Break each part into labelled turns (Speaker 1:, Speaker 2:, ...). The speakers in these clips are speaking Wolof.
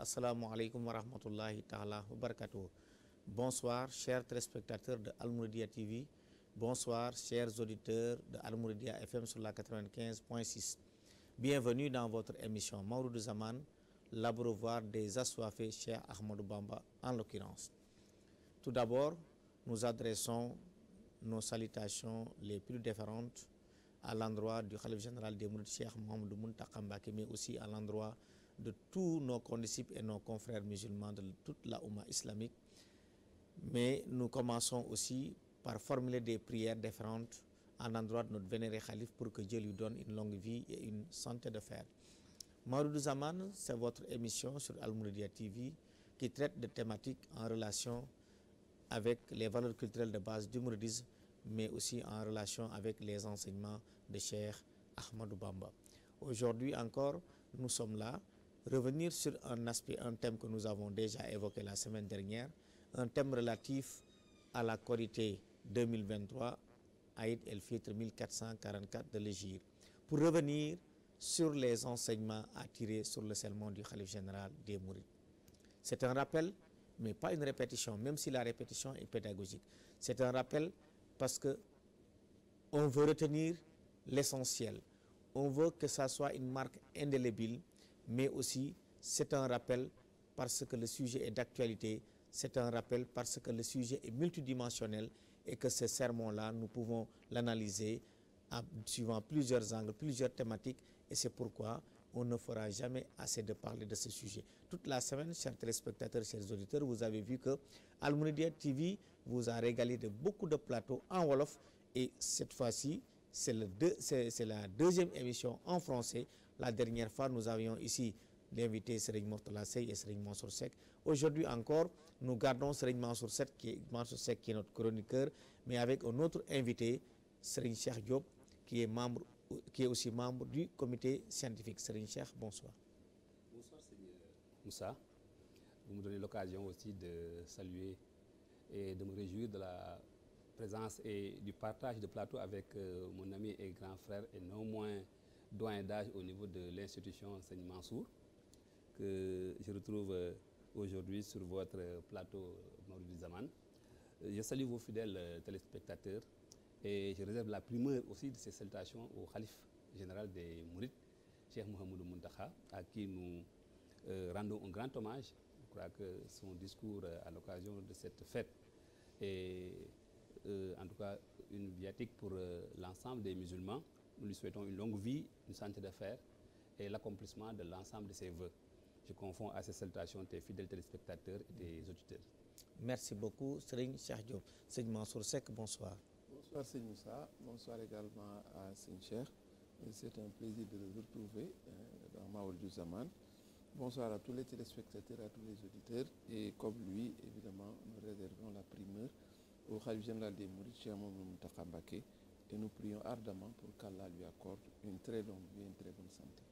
Speaker 1: Assalamualaikum warahmatullahi ta'ala wa barakatuh. Bonsoir chers téléspectateurs de Al-Mouridiyyah TV. Bonsoir chers auditeurs de Al-Mouridiyyah FM sur la 95.6. Bienvenue dans votre émission Mawlidou Zaman, l'abreuvoir des assoiffés, Cheikh Ahmadou Bamba en l'occurrence. Tout d'abord, nous adressons nos salutations les plus déférentes à l'endroit du Khalife général des Mourides, Cheikh Mouhamadoul Mountakha Mbacké, mais aussi à l'endroit de tous nos condisciples et nos confrères musulmans de toute la Oumma islamique. Mais nous commençons aussi par formuler des prières déférentes à l'endroit de notre vénéré Khalife pour que Dieu lui donne une longue vie et une santé de fer. Mawlidou Zaman, c'est votre émission sur Al-Mouridiyyah TV qui traite de thématiques en relation avec les valeurs culturelles de base du mouridisme, mais aussi en relation avec les enseignements de Cheikh Ahmadou Bamba. Aujourd'hui encore, nous sommes là revenir sur un thème que nous avons déjà évoqué la semaine dernière, un thème relatif à la Korité 2023, Aïd el-Fitr 1444 de l'Hégire, pour revenir sur les enseignements à tirer sur le sermon du Khalife général des Mourides. C'est un rappel, mais pas une répétition, même si la répétition est pédagogique. C'est un rappel parce que on veut retenir l'essentiel. On veut que ça soit une marque indélébile, mais aussi c'est un rappel parce que le sujet est d'actualité, c'est un rappel parce que le sujet est multidimensionnel et que ce sermon-là, nous pouvons l'analyser suivant plusieurs angles, plusieurs thématiques, et c'est pourquoi on ne fera jamais assez de parler de ce sujet. Toute la semaine, chers téléspectateurs, chers auditeurs, vous avez vu que Al-Mouridiyyah TV vous a régalé de beaucoup de plateaux en Wolof, et cette fois-ci, c'est la deuxième émission en français. La dernière fois, nous avions ici l'invité Serigne Mourtala Sey et Serigne Mansour Seck. Aujourd'hui encore, nous gardons Serigne Mansour Seck qui est notre chroniqueur, mais avec un autre invité, Serigne Cheikh Diop, qui est aussi membre du comité scientifique. Serigne Cheikh, bonsoir.
Speaker 2: Bonsoir Serigne Moussa. Vous me donnez l'occasion aussi de saluer et de me réjouir de la présence et du partage de plateau avec mon ami et grand frère et non moins doyen d'âge au niveau de l'institution Serigne Mansour, que je retrouve aujourd'hui sur votre plateau Mawlidou Zaman. Je salue vos fidèles téléspectateurs et je réserve la primeur aussi de ces salutations au Khalife général des Mourides, Cheikh Mouhamadoul Mountakha, à qui nous rendons un grand hommage. Je crois que son discours à l'occasion de cette fête est en tout cas une viatique pour l'ensemble des musulmans. Nous lui souhaitons une longue vie, une santé de fer et l'accomplissement de l'ensemble de ses vœux. Je confonds à ces salutations tes fidèles téléspectateurs et tes auditeurs.
Speaker 1: Merci beaucoup, Serigne Cheikh Diop. Serigne Mansour Seck, bonsoir.
Speaker 3: Bonsoir Serigne Moussa, bonsoir également à Serigne Cheikh. C'est un plaisir de le retrouver dans Mawlidou Zaman. Bonsoir à tous les téléspectateurs, à tous les auditeurs. Et comme lui, évidemment, nous réservons la primeur au Khalife général des Mourides, Cheikh Mouhamadoul Mountakha Mbacké, et nous prions ardemment pour qu'Allah lui accorde une très longue vie et une très bonne santé.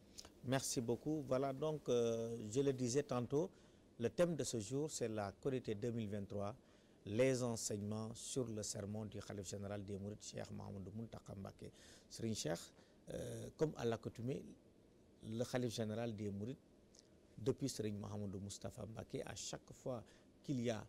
Speaker 1: Merci beaucoup. Voilà donc, je le disais tantôt, le thème de ce jour, c'est la Korité 2023, les enseignements sur le sermon du Khalife général des Mourides, Cheikh Mouhamadoul Mountakha Mbacké. Serigne Cheikh, comme à l'accoutumée, le Khalife général des Mourides, depuis Serigne Mouhamadou Moustapha Mbacké, à chaque fois qu'il y a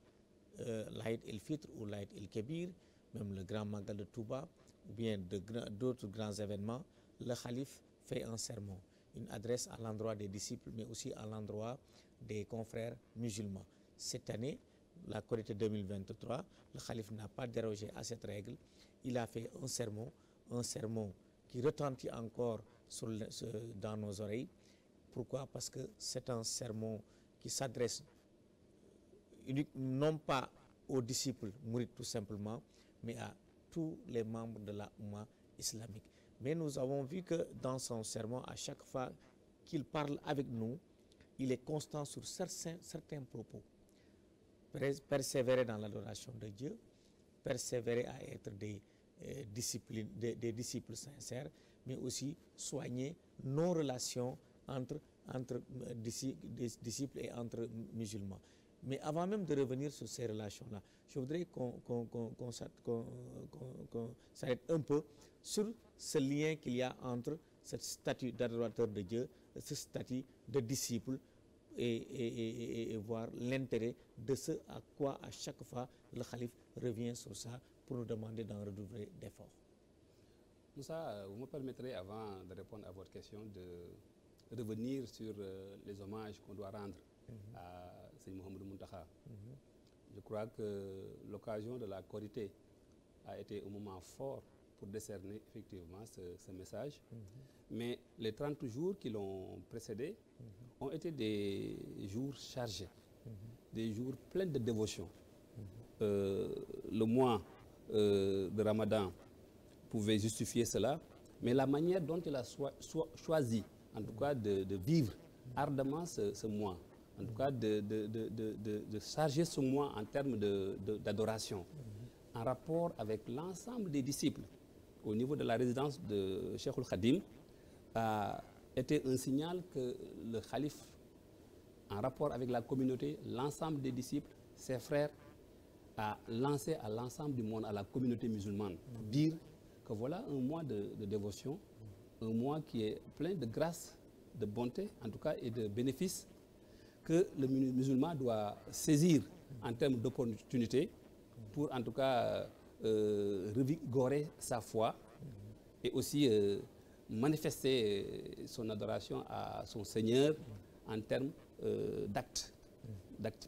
Speaker 1: l'Aïd el-Fitr ou l'Aïd el-Kébir, même le grand Magal de Touba, ou bien d'autres grands événements, le Khalife fait un sermon, une adresse à l'endroit des disciples, mais aussi à l'endroit des confrères musulmans. Cette année, la Korité 2023, le Khalife n'a pas dérogé à cette règle. Il a fait un sermon qui retentit encore dans nos oreilles. Pourquoi? Parce que c'est un sermon qui s'adresse non pas aux disciples mourides tout simplement, mais à tous les membres de la Oumma islamique. Mais nous avons vu que dans son sermon, à chaque fois qu'il parle avec nous, il est constant sur certains propos. persévérer dans l'adoration de Dieu, persévérer à être des disciples sincères, mais aussi soigner nos relations entre disciples et entre musulmans. Mais avant même de revenir sur ces relations-là, je voudrais qu'on s'arrête un peu sur ce lien qu'il y a entre ce statut d'adorateur de Dieu, ce statut de disciple, et voir l'intérêt de ce à quoi à chaque fois le khalife revient sur ça pour nous demander d'en redoubler d'efforts.
Speaker 2: Moussa, vous me permettrez, avant de répondre à votre question, de revenir sur les hommages qu'on doit rendre à Seigneur Mohamed Muntaha. Je crois que l'occasion de la Korité a été un moment fort pour décerner effectivement ce message. Mais les 30 jours qui l'ont précédé ont été des jours chargés, des jours pleins de dévotion. Le mois de Ramadan pouvait justifier cela, mais la manière dont il a choisi, en tout cas, de vivre ardemment ce mois, en tout cas de charger ce mois en termes d'adoration, en rapport avec l'ensemble des disciples au niveau de la résidence de Cheikh Khadim, a été un signal que le khalife, en rapport avec la communauté, l'ensemble des disciples, ses frères, a lancé à l'ensemble du monde, à la communauté musulmane, pour dire que voilà un mois de dévotion, un mois qui est plein de grâce, de bonté, en tout cas, et de bénéfices, que le musulman doit saisir en termes d'opportunités pour, en tout cas, revigorer sa foi et aussi manifester son adoration à son Seigneur en termes d'actes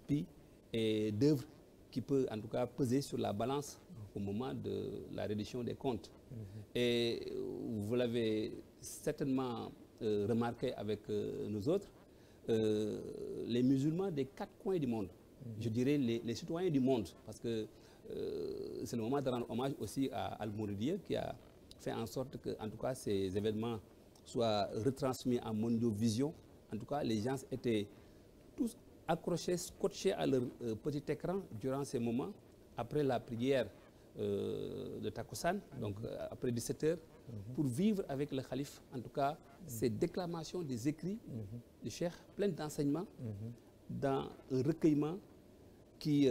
Speaker 2: pie et d'œuvres qui peut en tout cas peser sur la balance au moment de la reddition des comptes. Et vous l'avez certainement remarqué avec nous autres, les musulmans des 4 coins du monde, je dirais les citoyens du monde, parce que c'est le moment de rendre hommage aussi à Al-Mouridiyyah qui a fait en sorte que, en tout cas, ces événements soient retransmis en mondiovision. En tout cas, les gens étaient tous accrochés, scotchés à leur petit écran durant ces moments, après la prière de Takussan, donc après 17 heures, pour vivre avec le khalife, en tout cas, ces déclamations des écrits du cheikh, plein d'enseignements, dans un recueillement qui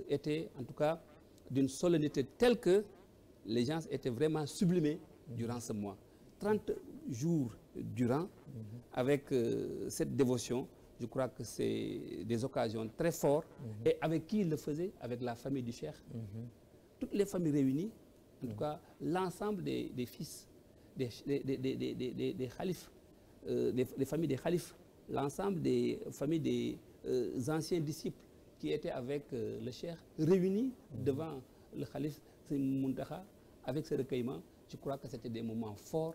Speaker 2: était, en tout cas, d'une solennité telle que les gens étaient vraiment sublimés durant ce mois. 30 jours durant, avec cette dévotion, je crois que c'est des occasions très fortes. Et avec qui il le faisait? Avec la famille du cheikh. Toutes les familles réunies, en tout cas, l'ensemble des fils, des khalifes, des familles des khalifes, l'ensemble des familles des anciens disciples qui étaient avec le cheikh, réunis devant le khalife Muntaha, avec ce recueillement. Je crois que c'était des moments forts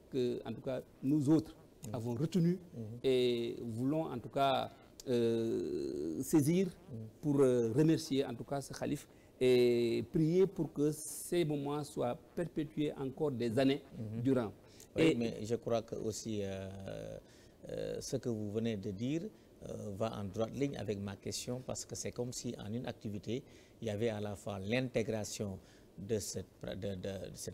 Speaker 2: que, en tout cas, nous autres avons retenus et voulons, en tout cas, saisir pour remercier, en tout cas, ce khalife et prier pour que ces moments soient perpétués encore des années durant.
Speaker 1: Oui, et mais je crois que aussi ce que vous venez de dire va en droite ligne avec ma question, parce que c'est comme si en une activité, il y avait à la fois l'intégration de cette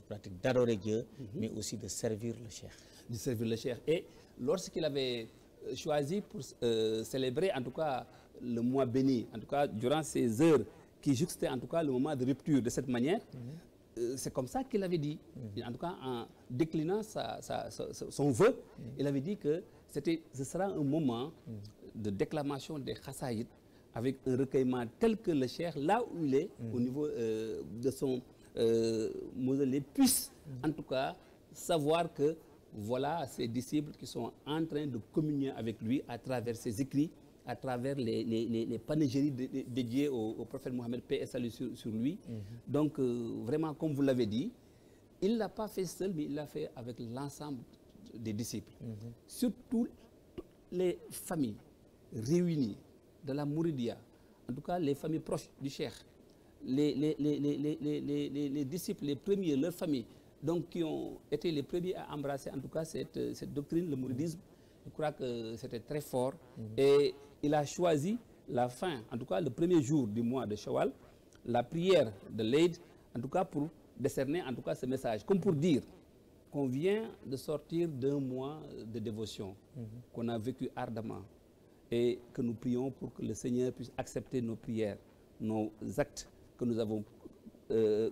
Speaker 1: pratique d'adorer Dieu, mais aussi de servir le cheikh.
Speaker 2: De servir le cheikh. Et lorsqu'il avait choisi pour célébrer, en tout cas, le mois béni, en tout cas, durant ces heures qui juxtaient, en tout cas, le moment de rupture de cette manière, c'est comme ça qu'il avait dit. En tout cas, en déclinant son vœu, il avait dit que ce sera un moment de déclamation des khassaïd avec un recueillement tel que le cheikh, là où il est, au niveau de son mausolée, puisse en tout cas savoir que voilà ces disciples qui sont en train de communier avec lui à travers ses écrits, à travers les panégyries dédiées au prophète Mohammed, paix et salut sur lui. Donc vraiment, comme vous l'avez dit, il ne l'a pas fait seul, mais il l'a fait avec l'ensemble des disciples. Surtout toutes les familles réunies de la Mouridia, en tout cas les familles proches du cheikh, les disciples, les premiers, leurs familles, donc qui ont été les premiers à embrasser en tout cas cette doctrine, le mouridisme. Je crois que c'était très fort et il a choisi la fin, en tout cas le premier jour du mois de Shawwal, la prière de l'Eid, en tout cas pour décerner en tout cas ce message, comme pour dire qu'on vient de sortir d'un mois de dévotion, qu'on a vécu ardemment, et que nous prions pour que le Seigneur puisse accepter nos prières, nos actes que nous avons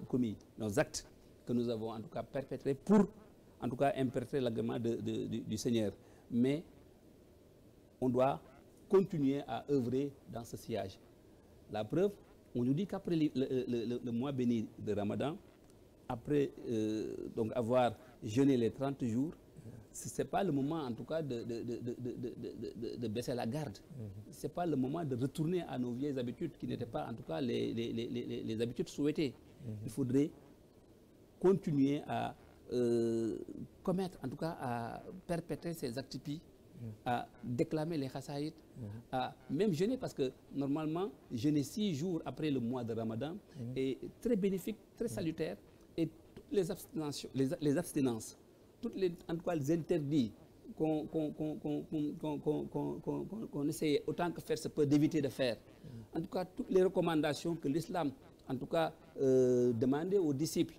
Speaker 2: commis, nos actes que nous avons en tout cas perpétrés pour en tout cas impertrer l'agrément du Seigneur. Mais on doit continuer à œuvrer dans ce sillage. La preuve, on nous dit qu'après le mois béni de Ramadan, après donc avoir jeûné les 30 jours, ce n'est pas le moment en tout cas de baisser la garde. Ce n'est pas le moment de retourner à nos vieilles habitudes qui n'étaient pas en tout cas les habitudes souhaitées. Il faudrait continuer à commettre, en tout cas à perpétrer ces actes pis, à déclamer les khassaïd, à même jeûner, parce que normalement jeûner 6 jours après le mois de Ramadan est très bénéfique, très salutaire, et toutes les abstinences, toutes les, en tout cas les interdits qu'on essaie autant que faire se peut d'éviter de faire, en tout cas toutes les recommandations que l'islam en tout cas demandait aux disciples,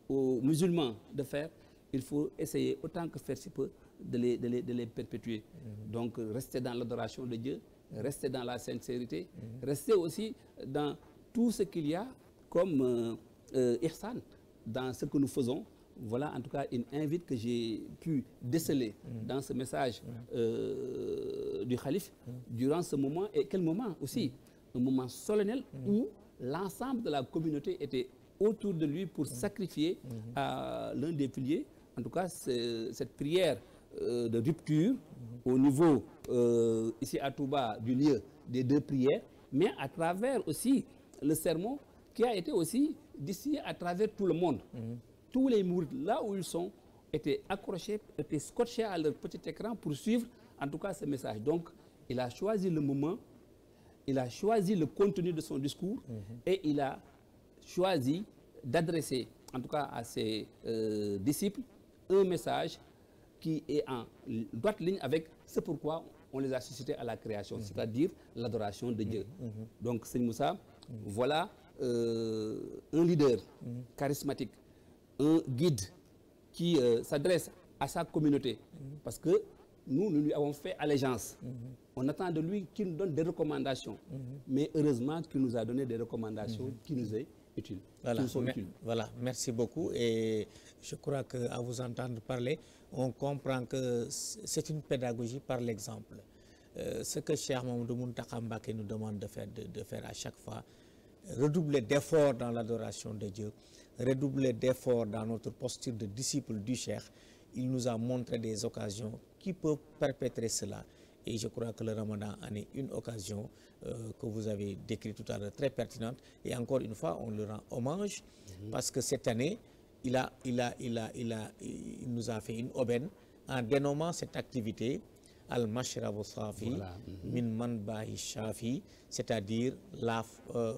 Speaker 2: aux musulmans de faire, il faut essayer autant que faire se peut de les perpétuer. Donc rester dans l'adoration de Dieu, rester dans la sincérité, rester aussi dans tout ce qu'il y a comme ihsan dans ce que nous faisons. Voilà en tout cas une invite que j'ai pu déceler dans ce message du Khalife durant ce moment. Et quel moment aussi, un moment solennel où l'ensemble de la communauté était autour de lui pour sacrifier à l'un des piliers, en tout cas cette prière de rupture au niveau ici à Touba du lieu des 2 prières, mais à travers aussi le sermon qui a été aussi distillé à travers tout le monde. Tous les mourides, là où ils sont, étaient accrochés, étaient scotchés à leur petit écran pour suivre en tout cas ce message. Donc il a choisi le moment, il a choisi le contenu de son discours, et il a choisi d'adresser en tout cas à ses disciples un message qui est en droite ligne avec ce pourquoi on les a suscités à la création, c'est-à-dire l'adoration de Dieu. Donc Seigneur Moussa, voilà un leader charismatique, un guide qui s'adresse à sa communauté, parce que nous lui avons fait allégeance. On attend de lui qu'il nous donne des recommandations, mais heureusement qu'il nous a donné des recommandations qui nous est utiles.
Speaker 1: Voilà, voilà, merci beaucoup. Et je crois qu'à vous entendre parler, on comprend que c'est une pédagogie par l'exemple. Ce que Cheikh Mamadou Mountakha Mbacké nous demande de faire à chaque fois, redoubler d'efforts dans l'adoration de Dieu, redoubler d'efforts dans notre posture de disciple du Cheikh. Il nous a montré des occasions qui peuvent perpétrer cela. Et je crois que le Ramadan en est une occasion que vous avez décrite tout à l'heure, très pertinente. Et encore une fois, on le rend hommage parce que cette année, il nous a fait une aubaine en dénommant cette activité Al-Mashrabu Safi min Manbahi Shafi, c'est-à-dire la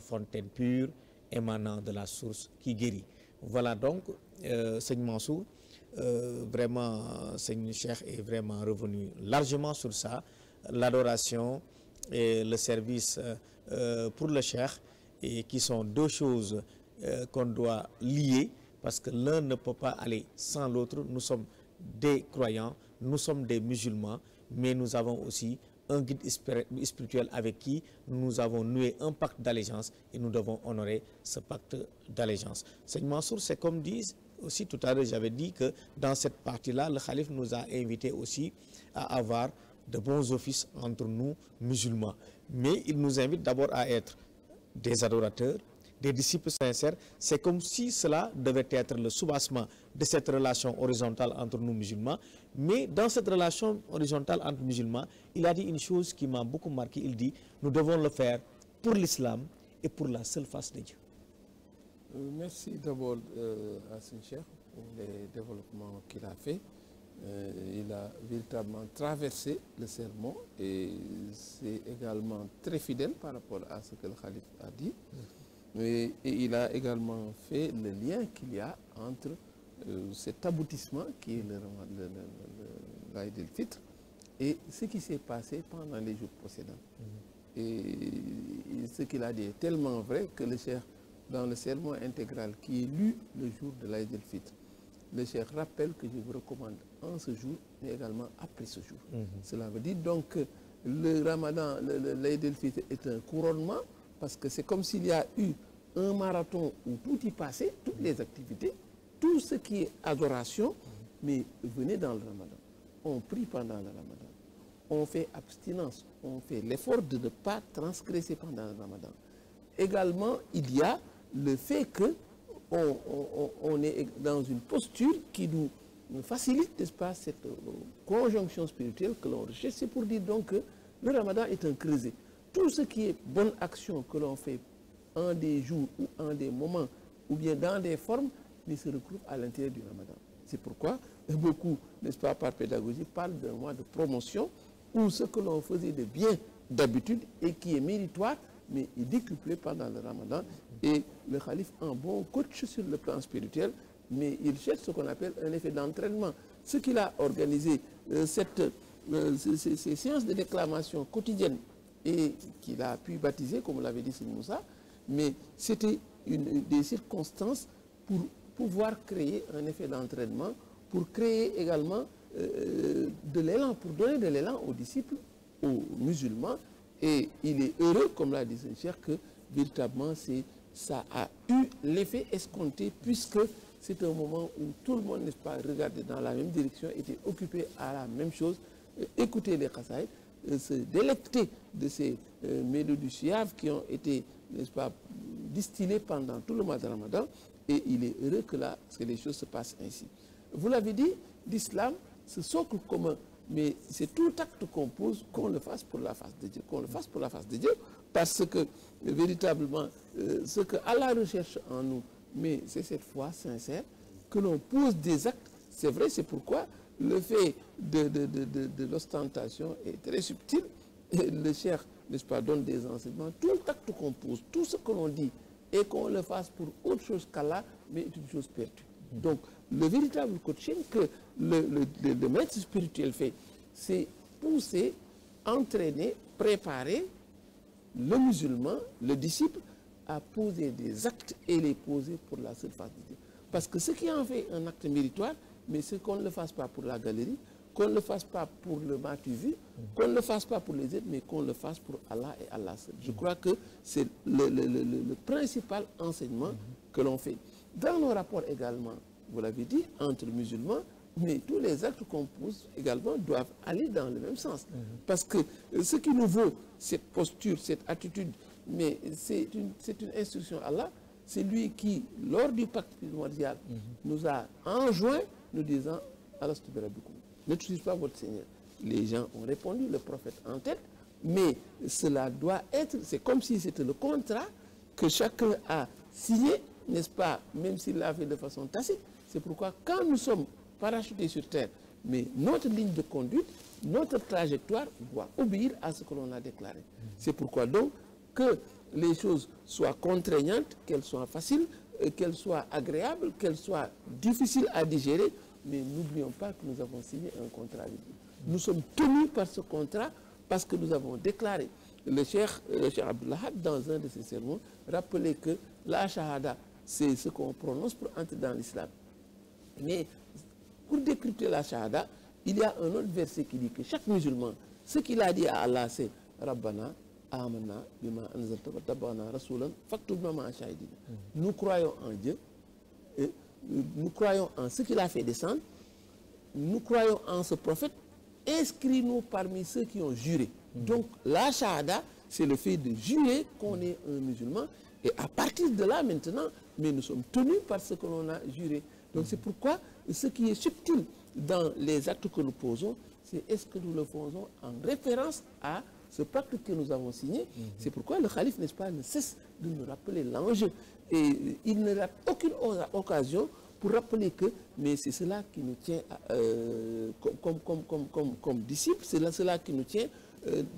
Speaker 1: fontaine pure émanant de la source qui guérit. Voilà donc, Seigne Mansour, vraiment, Seigne Cheikh est vraiment revenu largement sur ça, l'adoration et le service pour le Cheikh, et qui sont 2 choses qu'on doit lier, parce que l'un ne peut pas aller sans l'autre. Nous sommes des croyants, nous sommes des musulmans, mais nous avons aussi un guide spirituel avec qui nous avons noué un pacte d'allégeance, et nous devons honorer ce pacte d'allégeance. Seigne Mansour, c'est comme disent aussi tout à l'heure, j'avais dit que dans cette partie-là, le Khalife nous a invités aussi à avoir de bons offices entre nous musulmans. Mais il nous invite d'abord à être des adorateurs, des disciples sincères. C'est comme si cela devait être le soubassement de cette relation horizontale entre nous musulmans. Mais dans cette relation horizontale entre musulmans, il a dit une chose qui m'a beaucoup marqué. Il dit, nous devons le faire pour l'islam et pour la seule face de Dieu.
Speaker 3: Merci d'abord à Seigne Cheikh pour les développements qu'il a fait. Il a véritablement traversé le sermon, et c'est également très fidèle par rapport à ce que le Khalife a dit. Et il a également fait le lien qu'il y a entre cet aboutissement qui est l'Aïd el-Fitr et ce qui s'est passé pendant les jours précédents. Et ce qu'il a dit est tellement vrai que le cheikh, dans le sermon intégral qui est lu le jour de l'Aïd el-Fitr, le cheikh rappelle que je vous recommande en ce jour, mais également après ce jour. Cela veut dire donc que le Ramadan, l'Aïd el-Fitr est un couronnement, parce que c'est comme s'il y a eu un marathon où tout y passait, toutes les activités, tout ce qui est adoration, mais venez dans le Ramadan. On prie pendant le Ramadan. On fait abstinence, on fait l'effort de ne pas transgresser pendant le Ramadan. Également, il y a le fait que on est dans une posture qui nous facilite, n'est-ce pas, cette conjonction spirituelle que l'on recherche. C'est pour dire donc que le Ramadan est un creuset. Tout ce qui est bonne action que l'on fait en des jours ou en des moments ou bien dans des formes, mais se regroupent à l'intérieur du Ramadan. C'est pourquoi beaucoup, n'est-ce pas, par pédagogie, parlent d'un mois de promotion où ce que l'on faisait de bien d'habitude et qui est méritoire, mais est décuplé pendant le Ramadan. Et le calife, un bon coach sur le plan spirituel, mais il cherche ce qu'on appelle un effet d'entraînement. Ce qu'il a organisé, ces séances de déclamation quotidiennes et qu'il a pu baptiser, comme l'avait dit Seigneur Moussa, mais c'était des circonstances pour pouvoir créer un effet d'entraînement, pour créer également de l'élan, pour donner de l'élan aux disciples, aux musulmans. Et il est heureux, comme l'a dit Saint Cheikh, que véritablement ça a eu l'effet escompté, puisque c'est un moment où tout le monde, n'est-ce pas, regardait dans la même direction, était occupé à la même chose, écouter les khasaïd, se délecter de ces mélodies suaves qui ont été, n'est-ce pas, distillées pendant tout le mois de Ramadan. Et il est heureux que là, que les choses se passent ainsi. Vous l'avez dit, l'islam, ce socle commun, mais c'est tout acte qu'on pose, qu'on le fasse pour la face de Dieu, qu'on le fasse pour la face de Dieu, parce que véritablement, ce que Allah recherche en nous, mais c'est cette foi sincère, que l'on pose des actes, c'est vrai, c'est pourquoi le fait de l'ostentation est très subtil. Et le cheikh, n'est-ce pas, donne des enseignements. Tout acte qu'on pose, tout ce que l'on dit, et qu'on le fasse pour autre chose qu'Allah, mais est une chose perdue. Donc, le véritable coaching que le maître spirituel fait, c'est pousser, entraîner, préparer le musulman, le disciple, à poser des actes et les poser pour la seule face de Dieu. Parce que ce qui en fait un acte méritoire, mais c'est qu'on ne le fasse pas pour la galerie, qu'on ne le fasse pas pour le matu-vu, qu'on ne le fasse pas pour les autres, mais qu'on le fasse pour Allah et Allah seul. Je crois que c'est le principal enseignement que l'on fait. Dans nos rapports également, vous l'avez dit, entre musulmans, mais tous les actes qu'on pose également doivent aller dans le même sens. Parce que ce qui nous vaut cette posture, cette attitude, mais c'est une instruction Allah, c'est lui qui, lors du pacte primordial, nous a enjoint, nous disant Alastu bi rabbikum, ne touchez pas votre Seigneur. Les gens ont répondu, le prophète en tête, mais cela doit être, c'est comme si c'était le contrat que chacun a signé, n'est-ce pas, même s'il l'a fait de façon tacite. C'est pourquoi quand nous sommes parachutés sur terre, mais notre ligne de conduite, notre trajectoire doit obéir à ce que l'on a déclaré. C'est pourquoi donc que les choses soient contraignantes, qu'elles soient faciles, qu'elles soient agréables, qu'elles soient difficiles à digérer, mais n'oublions pas que nous avons signé un contrat avec Dieu. Nous sommes tenus par ce contrat parce que nous avons déclaré. Le cheikh Abdullah, dans un de ses sermons, rappelait que la shahada, c'est ce qu'on prononce pour entrer dans l'islam. Mais pour décrypter la shahada, il y a un autre verset qui dit que chaque musulman, ce qu'il a dit à Allah, c'est Rabbana amanna bima anzalta wa tabana rasulan faktubna ma'a shahidin. Nous croyons en Dieu, et nous croyons en ce qu'il a fait descendre, nous croyons en ce prophète, inscris-nous parmi ceux qui ont juré. Donc la shahada, c'est le fait de jurer qu'on est un musulman, et à partir de là maintenant, mais nous sommes tenus par ce que l'on a juré. Donc c'est pourquoi ce qui est subtil dans les actes que nous posons, c'est est-ce que nous le faisons en référence à ce pacte que nous avons signé. C'est pourquoi le calife, n'est-ce pas, ne cesse de nous rappeler l'enjeu. Et il ne rate aucune occasion pour rappeler que, mais c'est cela qui nous tient comme disciples, c'est cela qui nous tient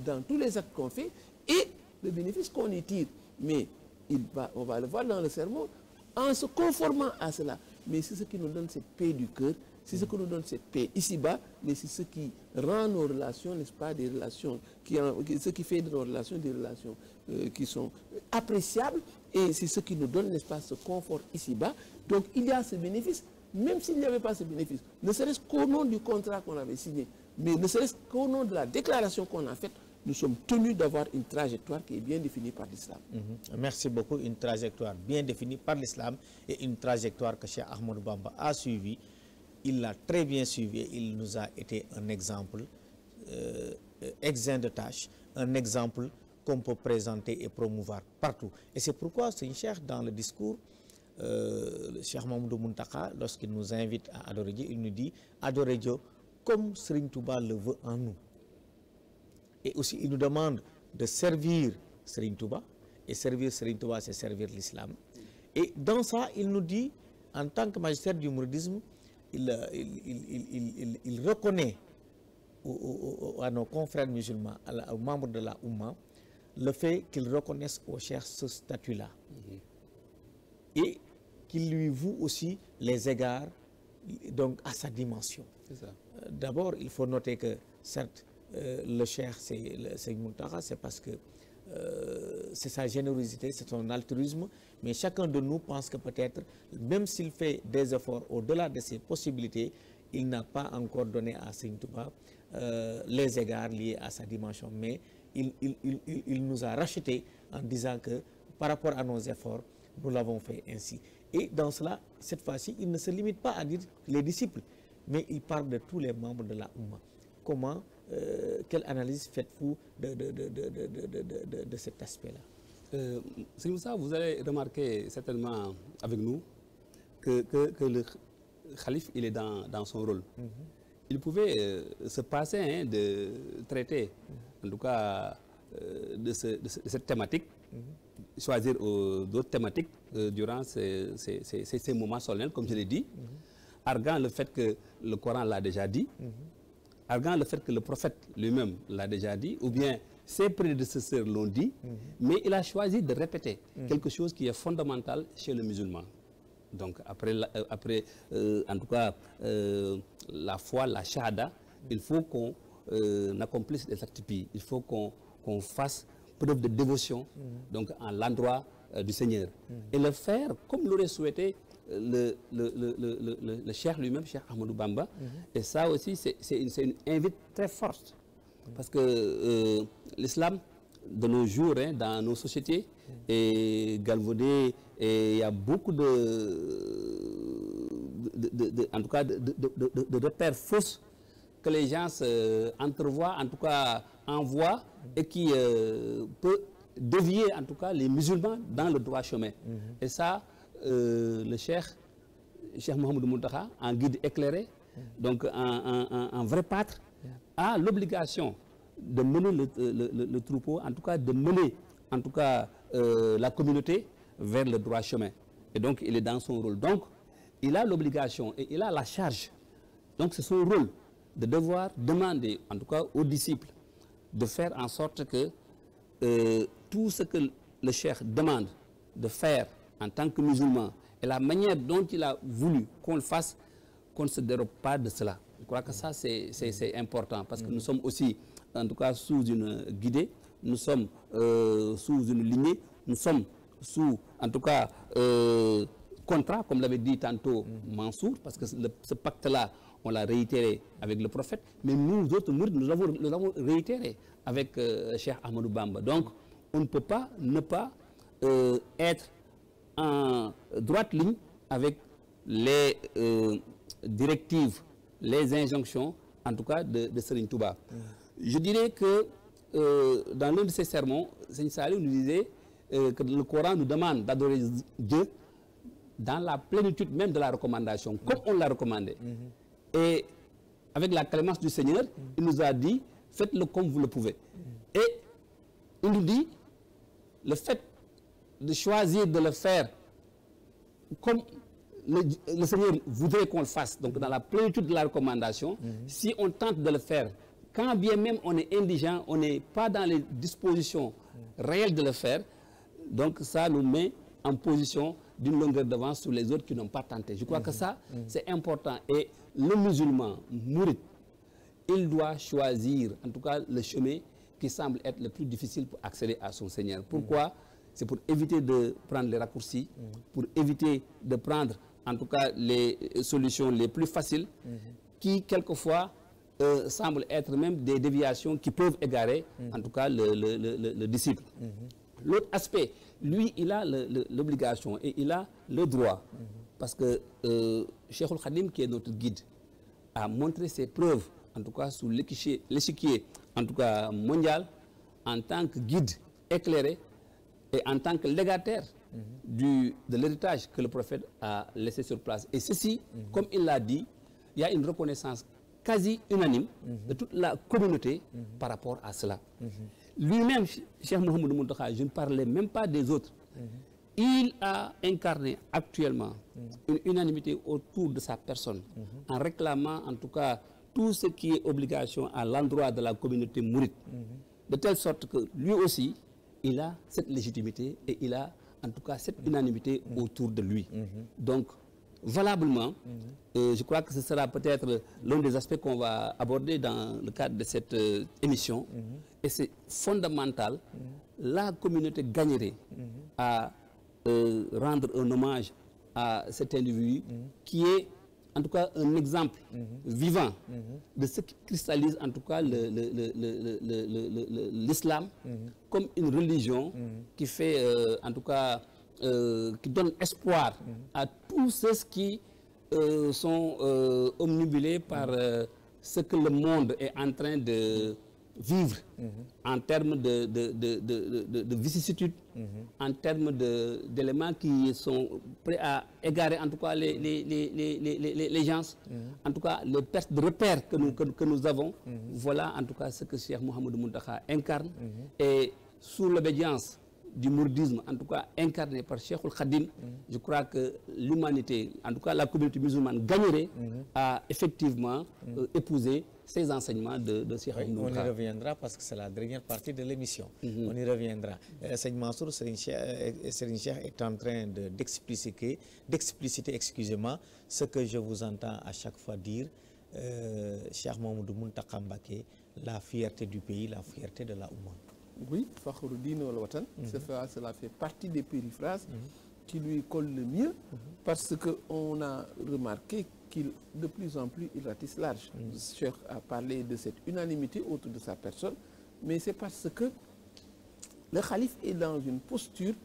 Speaker 3: dans tous les actes qu'on fait et le bénéfice qu'on y tire. Mais on va le voir dans le sermon, en se conformant à cela. Mais c'est ce qui nous donne cette paix du cœur, C'est ce que nous donne cette paix ici-bas, mais c'est ce qui rend nos relations, n'est-ce pas, des relations, ce qui fait de nos relations des relations qui sont appréciables, et c'est ce qui nous donne, n'est-ce pas, ce confort ici-bas. Donc il y a ce bénéfice, même s'il n'y avait pas ce bénéfice, ne serait-ce qu'au nom du contrat qu'on avait signé, mais ne serait-ce qu'au nom de la déclaration qu'on a faite, nous sommes tenus d'avoir une trajectoire qui est bien définie par l'islam.
Speaker 1: Merci beaucoup. Une trajectoire bien définie par l'islam et une trajectoire que Cheikh Ahmadou Bamba a suivie. Il l'a très bien suivi et il nous a été un exemple exempt de tâches, un exemple qu'on peut présenter et promouvoir partout. Et c'est pourquoi Serigne Cheikh, dans le discours, le Cheikh Mamadou Muntaka, lorsqu'il nous invite à adorer Dieu, il nous dit « Adorer Dieu comme Serigne Touba le veut en nous ». Et aussi, il nous demande de servir Serigne Touba. Et servir Serigne Touba, c'est servir l'islam. Et dans ça, il nous dit, en tant que magistère du mouridisme, il reconnaît à nos confrères musulmans, aux membres de la Oumma, le fait qu'ils reconnaissent au Cheikh ce statut-là. Et qu'il lui voue aussi les égards donc, à sa dimension. D'abord, il faut noter que, certes, le Cheikh, c'est Muntaka, c'est parce que c'est sa générosité, c'est son altruisme, mais chacun de nous pense que peut-être, même s'il fait des efforts au-delà de ses possibilités, il n'a pas encore donné à Serigne Touba les égards liés à sa dimension, mais il nous a racheté en disant que par rapport à nos efforts, nous l'avons fait ainsi. Et dans cela, cette fois-ci, il ne se limite pas à dire les disciples, mais il parle de tous les membres de la Oumma. Comment, quelle analyse faites-vous de cet aspect-là?
Speaker 2: C'est comme ça, vous allez remarquer certainement avec nous que le calife, il est dans son rôle. Il pouvait se passer de traiter, en tout cas, de cette thématique, choisir d'autres thématiques durant ces moments solennels, comme je l'ai dit, arguant le fait que le Coran l'a déjà dit, arguant le fait que le prophète lui-même l'a déjà dit, ou bien ses prédécesseurs l'ont dit, mais il a choisi de répéter quelque chose qui est fondamental chez le musulman. Donc après en tout cas, la foi, la shahada, il faut qu'on accomplisse des actes pieux, il faut qu'on fasse preuve de dévotion donc en l'endroit du Seigneur. Et le faire comme l'aurait souhaité le Cheikh lui-même, Cheikh Ahmadou Bamba. Et ça aussi, c'est une invite très forte. Parce que l'islam, de nos jours, dans nos sociétés, est galvaudé et il y a beaucoup en tout cas, de repères fausses que les gens entrevoient, en tout cas envoient, et qui peut dévier en tout cas les musulmans dans le droit chemin. Et ça, le Cheikh Mouhamadou Mountakha, en guide éclairé, donc un vrai pâtre, a l'obligation de mener le troupeau, en tout cas de mener en tout cas la communauté vers le droit chemin. Et donc il est dans son rôle. Donc il a l'obligation et il a la charge. Donc c'est son rôle de devoir demander en tout cas aux disciples de faire en sorte que tout ce que le Cheikh demande de faire en tant que musulman et la manière dont il a voulu qu'on le fasse, qu'on ne se dérobe pas de cela. Je crois que ça c'est important parce que nous sommes aussi en tout cas sous une guidée, nous sommes sous une lignée, nous sommes sous en tout cas contrat, comme l'avait dit tantôt Mansour, parce que ce pacte-là, on l'a réitéré avec le prophète, mais nous autres, nous l'avons réitéré avec Cheikh Ahmadou Bamba. Donc, on ne peut pas ne pas être en droite ligne avec les directives, les injonctions, en tout cas de Serigne Touba. Je dirais que dans l'un de ses sermons, Serigne Saliou nous disait que le Coran nous demande d'adorer Dieu dans la plénitude même de la recommandation, comme on l'a recommandé. Et avec la clémence du Seigneur, il nous a dit, faites-le comme vous le pouvez. Et il nous dit, le fait de choisir de le faire comme le Seigneur voudrait qu'on le fasse, donc dans la plénitude de la recommandation, si on tente de le faire, quand bien même on est indigent, on n'est pas dans les dispositions réelles de le faire, donc ça nous met en position d'une longueur d'avance sur les autres qui n'ont pas tenté. Je crois que ça, c'est important. Et le musulman mouride, il doit choisir, en tout cas, le chemin qui semble être le plus difficile pour accéder à son Seigneur. Pourquoi? C'est pour éviter de prendre les raccourcis, pour éviter de prendre, en tout cas, les solutions les plus faciles, qui, quelquefois, semblent être même des déviations qui peuvent égarer, en tout cas, le disciple. L'autre aspect, lui, il a l'obligation et il a le droit, parce que Cheikh Khadim, qui est notre guide, a montré ses preuves, en tout cas, sous l'échiquier, en tout cas, mondial, en tant que guide éclairé et en tant que légataire de l'héritage que le prophète a laissé sur place. Et ceci, comme il l'a dit, il y a une reconnaissance quasi unanime de toute la communauté par rapport à cela. Lui-même, Cheikh Mouhamadou Mountakha, je ne parlais même pas des autres. Il a incarné actuellement une unanimité autour de sa personne, en réclamant en tout cas tout ce qui est obligation à l'endroit de la communauté mouride, de telle sorte que lui aussi, il a cette légitimité et il a en tout cas cette unanimité autour de lui. Donc, valablement, je crois que ce sera peut-être l'un des aspects qu'on va aborder dans le cadre de cette émission. Et c'est fondamental, la communauté gagnerait à rendre un hommage à cet individu qui est en tout cas un exemple vivant de ce qui cristallise en tout cas l'islam comme une religion qui fait en tout cas qui donne espoir à tous ceux qui sont omnibulés par ce que le monde est en train de vivre en termes de vicissitudes, en termes d'éléments qui sont prêts à égarer en tout cas les gens, en tout cas les pertes de repères que nous avons. Voilà en tout cas ce que Cheikh Mouhamadou Mountakha incarne. Et sous l'obédience du mouridisme, en tout cas incarné par Cheikhoul Khadim, je crois que l'humanité, en tout cas la communauté musulmane, gagnerait à effectivement épouser ces enseignements de Cheikh Mountakha.
Speaker 1: On y reviendra parce que c'est la dernière partie de l'émission. On y reviendra. Seigneur Mansour, Serigne Cheikh est en train d'expliciter, excusez-moi, ce que je vous entends à chaque fois dire, Cheikh Mouhamadou Mountakha Mbacké, la fierté du pays, la fierté de la Oumma.
Speaker 3: Oui, Fakhruddin wal Watan, cela fait partie des périphrases qui lui collent le mieux parce qu'on a remarqué qu'il de plus en plus il ratisse large. Cheikh a parlé de cette unanimité autour de sa personne, mais c'est parce que le khalife est dans une posture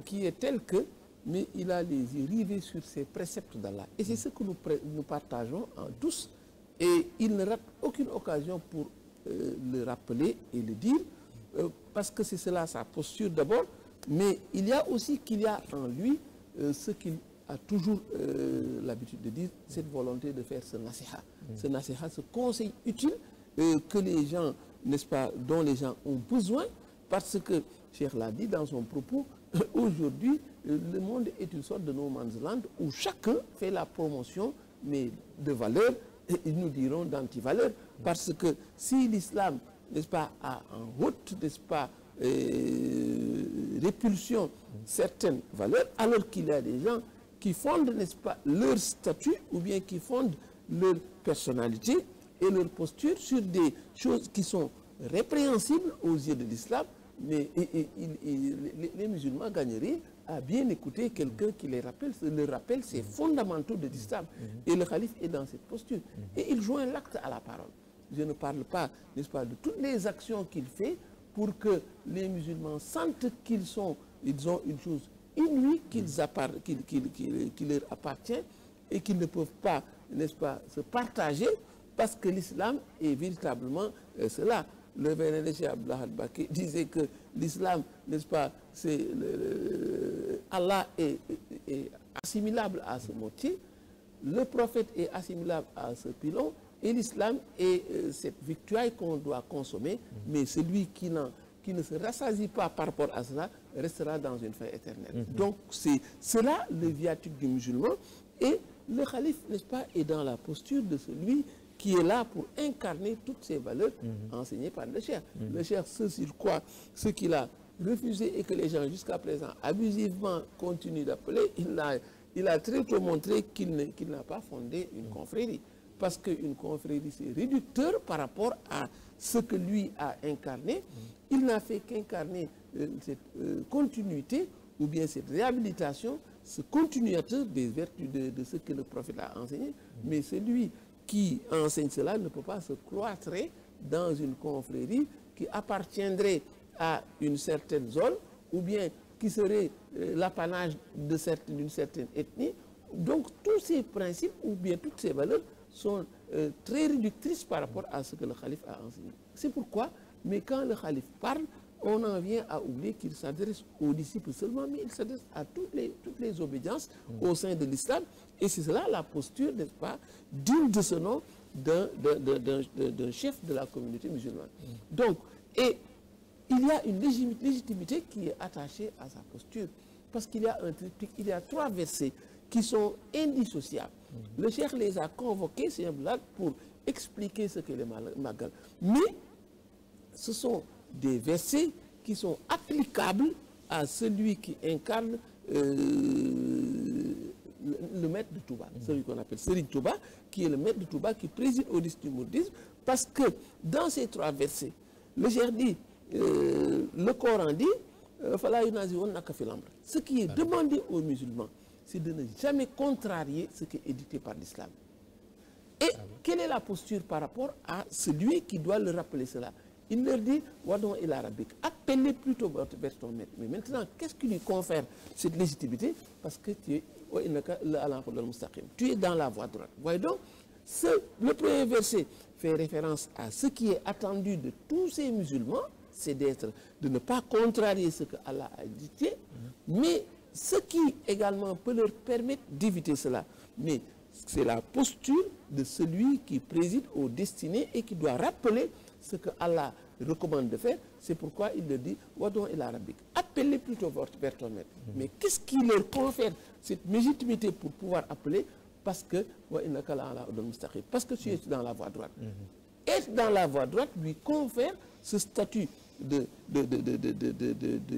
Speaker 3: qui est telle que, mais il a les yeux rivés sur ses préceptes d'Allah. Et c'est ce que nous partageons en tous. Et il ne rate aucune occasion pour le rappeler et le dire, parce que c'est cela sa posture d'abord, mais il y a aussi qu'il y a en lui ce qu'il a toujours l'habitude de dire, cette volonté de faire ce nasiha, ce conseil utile que les gens, n'est-ce pas, dont les gens ont besoin, parce que, Cheikh l'a dit dans son propos, aujourd'hui, le monde est une sorte de no man's land où chacun fait la promotion, mais de valeurs, et nous dirons d'antivaleurs, parce que si l'islam, n'est-ce pas, a en haute, n'est-ce pas, répulsion certaines valeurs, alors qu'il y a des gens qui fondent, n'est-ce pas, leur statut ou bien qui fondent leur personnalité et leur posture sur des choses qui sont répréhensibles aux yeux de l'islam, mais les musulmans gagneraient à bien écouter quelqu'un qui leur rappelle ces fondamentaux de l'islam. Et le calife est dans cette posture. Et il joint l'acte à la parole. Je ne parle pas, n'est-ce pas, de toutes les actions qu'il fait pour que les musulmans sentent qu'ils ont une chose inouïe qui leur appartient et qu'ils ne peuvent pas, n'est-ce pas, se partager parce que l'islam est véritablement cela. Le vénéré Cheikh Abdullah al-Baki disait que l'islam, n'est-ce pas, c'est Allah est assimilable à ce motif, le prophète est assimilable à ce pilon, et l'islam est cette victoire qu'on doit consommer, mais celui qui ne se rassasie pas par rapport à cela restera dans une fin éternelle. Donc c'est cela le viatique du musulman, et le calife, n'est-ce pas, est dans la posture de celui qui est là pour incarner toutes ces valeurs enseignées par le cheikh. Le cheikh, ce qu'il a refusé et que les gens jusqu'à présent abusivement continuent d'appeler, il a très tôt montré qu'il n'a pas fondé une confrérie. Parce qu'une confrérie, c'est réducteur par rapport à ce que lui a incarné. Il n'a fait qu'incarner cette continuité ou bien cette réhabilitation, ce continuateur des vertus de ce que le prophète a enseigné. Mais celui qui enseigne cela ne peut pas se cloîtrer dans une confrérie qui appartiendrait à une certaine zone ou bien qui serait l'apanage d'une certaine ethnie. Donc tous ces principes ou bien toutes ces valeurs sont très réductrices par rapport à ce que le calife a enseigné. C'est pourquoi, mais quand le calife parle, on en vient à oublier qu'il s'adresse aux disciples seulement, mais il s'adresse à toutes les obédiences au sein de l'islam. Et c'est cela la posture, n'est-ce pas, digne de ce nom d'un chef de la communauté musulmane. Donc, et il y a une légitimité qui est attachée à sa posture. Parce qu'il y a un triptyque, il y a 3 versets qui sont indissociables. Le cheikh les a convoqués, c'est un blague, pour expliquer ce qu'est le Magal. Mais ce sont des versets qui sont applicables à celui qui incarne le maître de Touba, celui qu'on appelle Serigne Touba, qui est le maître de Touba, qui préside au disque du mouridisme, parce que dans ces 3 versets, le cheikh dit, le Coran dit, ce qui est demandé aux musulmans, c'est de ne jamais contrarier ce qui est édicté par l'islam. Et quelle est la posture par rapport à celui qui doit leur rappeler cela? Il leur dit, Wadon et l'arabique, appelez plutôt vers ton maître. Mais maintenant, qu'est-ce qui lui confère cette légitimité? Parce que tu es dans la voie droite. Voyez donc, le premier verset fait référence à ce qui est attendu de tous ces musulmans, c'est de ne pas contrarier ce que Allah a dicté, mais ce qui également peut leur permettre d'éviter cela. Mais c'est la posture de celui qui préside aux destinées et qui doit rappeler ce que Allah recommande de faire. C'est pourquoi il le dit, Wadon et l'arabique, appelez plutôt vers ton maître. Mais qu'est-ce qui leur confère cette légitimité pour pouvoir appeler? Parce que tu es dans la voie droite. Être dans la voie droite lui confère ce statut de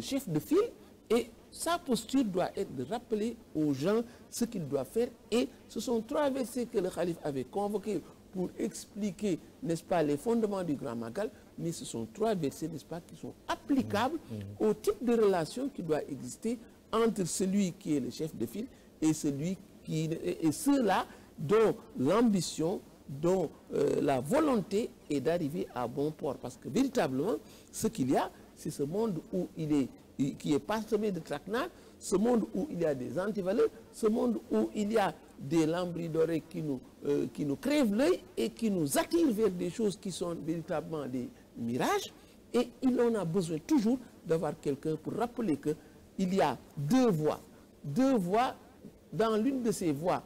Speaker 3: chef de file, et sa posture doit être de rappeler aux gens ce qu'ils doivent faire. Et ce sont 3 versets que le calife avait convoqués pour expliquer, n'est-ce pas, les fondements du Grand Magal, mais ce sont 3 versets, n'est-ce pas, qui sont applicables au type de relation qui doit exister entre celui qui est le chef de file et ceux-là dont l'ambition, dont la volonté est d'arriver à bon port. Parce que véritablement, ce qu'il y a, c'est ce monde où qui est parsemé de traquenards, ce monde où il y a des antivaleurs, ce monde où il y a des lambris dorés qui nous crèvent l'œil et qui nous attirent vers des choses qui sont véritablement des mirages. Et il en a besoin toujours d'avoir quelqu'un pour rappeler qu'il y a 2 voies. 2 voies dans l'une de ces voies.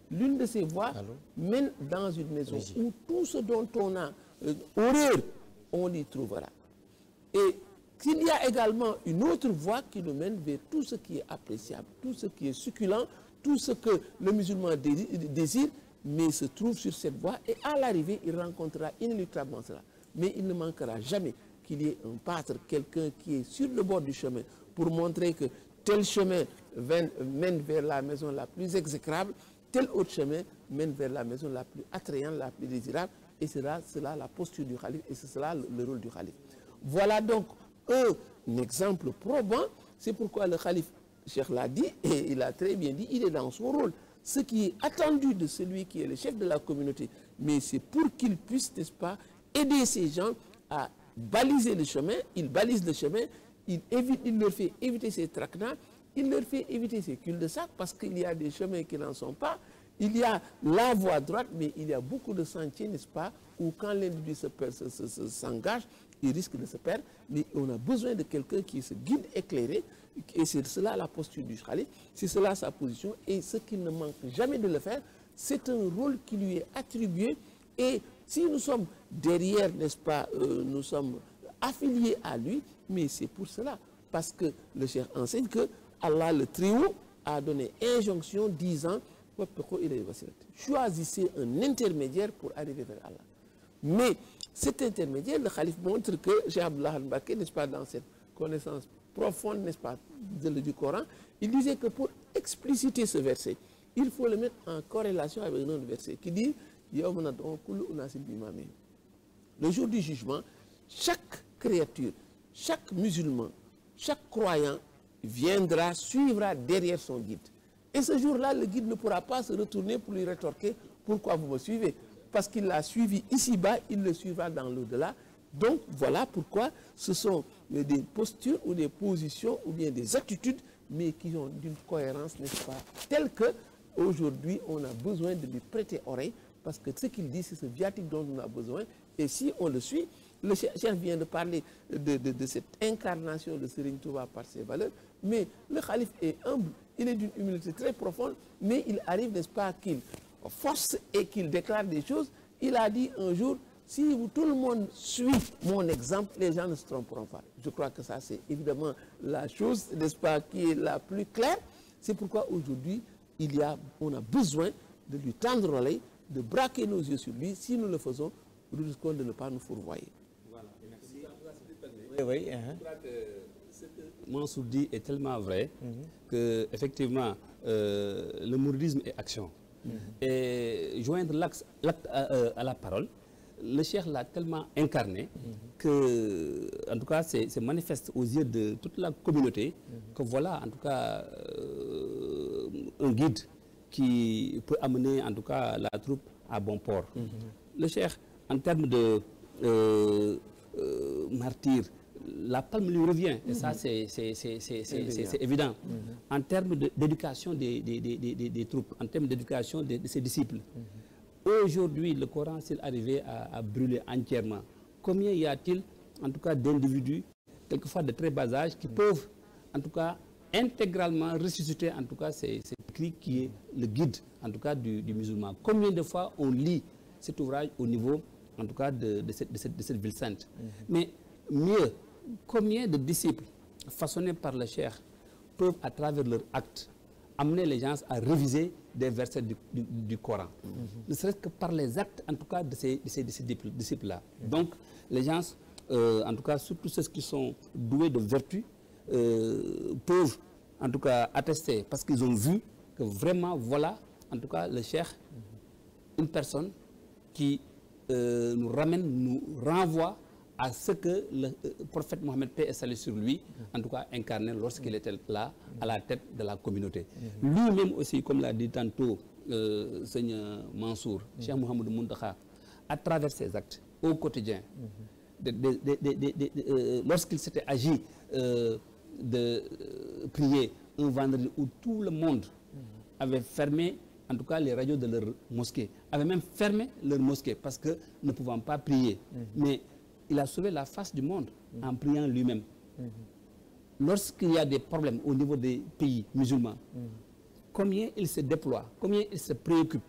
Speaker 3: L'une de ces voies mène dans une maison où tout ce dont on a horreur, on y trouvera. Et qu'il y a également une autre voie qui nous mène vers tout ce qui est appréciable, tout ce qui est succulent, tout ce que le musulman désire, mais se trouve sur cette voie, et à l'arrivée, il rencontrera inéluctablement cela. Mais il ne manquera jamais qu'il y ait un pâtre, quelqu'un qui est sur le bord du chemin, pour montrer que tel chemin mène vers la maison la plus exécrable, tel autre chemin mène vers la maison la plus attrayante, la plus désirable, et c'est cela la posture du calife, et c'est cela le rôle du calife. Voilà donc un exemple probant. C'est pourquoi le calife, Cheikh l'a dit, et il a très bien dit, il est dans son rôle. Ce qui est attendu de celui qui est le chef de la communauté, mais c'est pour qu'il puisse, n'est-ce pas, aider ces gens à baliser le chemin. Il balise le chemin, il leur fait éviter ces traquenards, il leur fait éviter ces culs-de-sac, parce qu'il y a des chemins qui n'en sont pas. Il y a la voie droite, mais il y a beaucoup de sentiers, n'est-ce pas, où quand l'individu s'engage, il risque de se perdre. Mais on a besoin de quelqu'un qui se guide éclairé, et c'est cela la posture du calife, c'est cela sa position, et ce qu'il ne manque jamais de le faire, c'est un rôle qui lui est attribué. Et si nous sommes derrière, n'est-ce pas, nous sommes affiliés à lui, mais c'est pour cela, parce que le cheikh enseigne que Allah le Très-Haut a donné injonction disant, choisissez un intermédiaire pour arriver vers Allah. Mais cet intermédiaire, le calife montre que Cheikh Abdullah Mbacké, n'est-ce pas, dans cette connaissance profonde, n'est-ce pas, du Coran, il disait que pour expliciter ce verset, il faut le mettre en corrélation avec un autre verset qui dit le jour du jugement, chaque créature, chaque musulman, chaque croyant suivra derrière son guide. Et ce jour-là, le guide ne pourra pas se retourner pour lui rétorquer pourquoi vous me suivez. Parce qu'il l'a suivi ici-bas, il le suivra dans l'au-delà. Donc voilà pourquoi ce sont des postures ou des positions ou bien des attitudes, mais qui ont d'une cohérence, n'est-ce pas, telle que aujourd'hui on a besoin de lui prêter oreille, parce que ce qu'il dit, c'est ce viatique dont on a besoin. Et si on le suit, le chef vient de parler de cette incarnation de Serigne Touba par ses valeurs, mais le khalife est humble, il est d'une humilité très profonde, mais il arrive, n'est-ce pas, qu'il force et qu'il déclare des choses. Il a dit un jour, si tout le monde suit mon exemple, les gens ne se tromperont pas. Je crois que ça, c'est évidemment la chose, n'est-ce pas, qui est la plus claire. C'est pourquoi aujourd'hui, on a besoin de lui tendre l'oreille, de braquer nos yeux sur lui. Si nous le faisons, nous risquons de ne pas nous fourvoyer.
Speaker 2: Voilà, merci.
Speaker 1: Oui,
Speaker 2: Je crois que ce que Mansour dit est tellement vrai que effectivement le mouridisme est action. Et joindre l'acte à la parole, le cheikh l'a tellement incarné que, en tout cas, c'est manifeste aux yeux de toute la communauté que voilà, en tout cas, un guide qui peut amener, en tout cas, la troupe à bon port. Le cheikh, en termes de martyr, la palme lui revient, et ça c'est évident. En termes d'éducation des troupes, en termes d'éducation de ses disciples. Aujourd'hui, le Coran, s'il arrivait à brûler entièrement, combien y a-t-il, en tout cas, d'individus, quelquefois de très bas âge, qui peuvent, en tout cas, intégralement ressusciter, en tout cas, cet écrit qui est le guide, en tout cas, du musulman. Combien de fois on lit cet ouvrage au niveau, en tout cas, de cette ville sainte. Mais mieux, combien de disciples façonnés par le cheikh peuvent, à travers leur acte, amener les gens à réviser des versets du Coran, ne serait-ce que par les actes, en tout cas, de ces disciples-là. Donc, les gens, en tout cas, surtout ceux qui sont doués de vertu, peuvent, en tout cas, attester, parce qu'ils ont vu que vraiment, voilà, en tout cas, le cheikh, une personne qui nous ramène, nous renvoie à ce que le prophète Mohammed, paix et salut sur lui, en tout cas incarné lorsqu'il était là, à la tête de la communauté. Lui-même aussi, comme l'a dit tantôt Seigneur Mansour, Cheikh Mouhamadou Mountakha, à travers ses actes, au quotidien, lorsqu'il s'était agi de prier un vendredi où tout le monde avait fermé, en tout cas les radios de leur mosquée, avait même fermé leur mosquée parce que ne pouvant pas prier. Mais il a sauvé la face du monde en priant lui-même. Lorsqu'il y a des problèmes au niveau des pays musulmans, combien il se déploie, combien il se préoccupe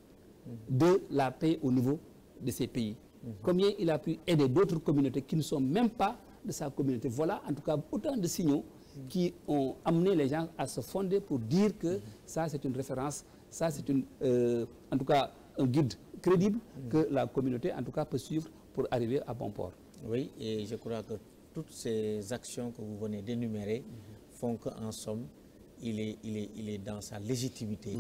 Speaker 2: de la paix au niveau de ces pays, combien il a pu aider d'autres communautés qui ne sont même pas de sa communauté. Voilà en tout cas autant de signaux qui ont amené les gens à se fonder pour dire que ça c'est une référence, ça c'est en tout cas un guide crédible que la communauté en tout cas peut suivre pour arriver à bon port.
Speaker 1: Oui, et je crois que toutes ces actions que vous venez d'énumérer font qu'en somme, il est dans sa légitimité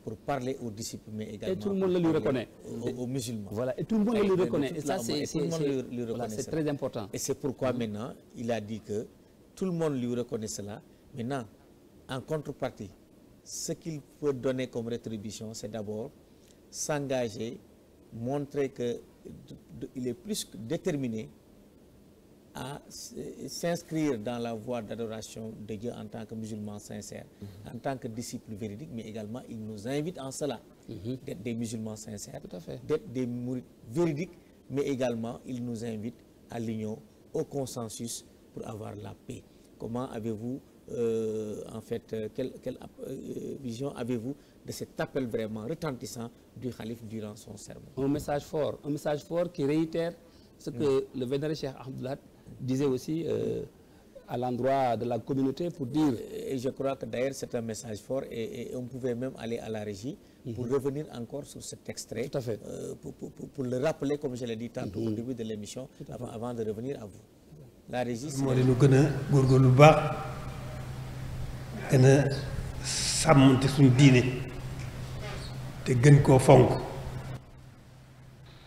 Speaker 1: pour parler aux disciples, mais également
Speaker 2: et tout le monde le lui reconnaît.
Speaker 1: Aux musulmans.
Speaker 2: Voilà, et tout le monde le lui reconnaît. Et ça,
Speaker 1: c'est
Speaker 2: très important.
Speaker 1: Et c'est pourquoi maintenant, il a dit que tout le monde lui reconnaît cela. Maintenant, en contrepartie, ce qu'il peut donner comme rétribution, c'est d'abord s'engager, montrer qu'il est plus que déterminé à s'inscrire dans la voie d'adoration de Dieu en tant que musulman sincère, en tant que disciple véridique, mais également il nous invite en cela d'être des musulmans sincères, d'être des mourides véridiques, mais également il nous invite à l'union, au consensus pour avoir la paix. Comment avez-vous, en fait, quelle vision avez-vous de cet appel vraiment retentissant du khalife durant son sermon?
Speaker 2: Un message fort qui réitère ce que le vénéré Cheikh Ahmadou disait aussi à l'endroit de la communauté pour dire...
Speaker 1: Et je crois que d'ailleurs c'est un message fort et on pouvait même aller à la régie pour revenir encore sur cet extrait.
Speaker 2: Tout à fait.
Speaker 1: Pour le rappeler, comme je l'ai dit tantôt au début de l'émission, avant de revenir à vous. La régie,
Speaker 4: moo di nu gën a góorgóorlu bu baax gën a sàmmante suñu diine te gën koo fonk.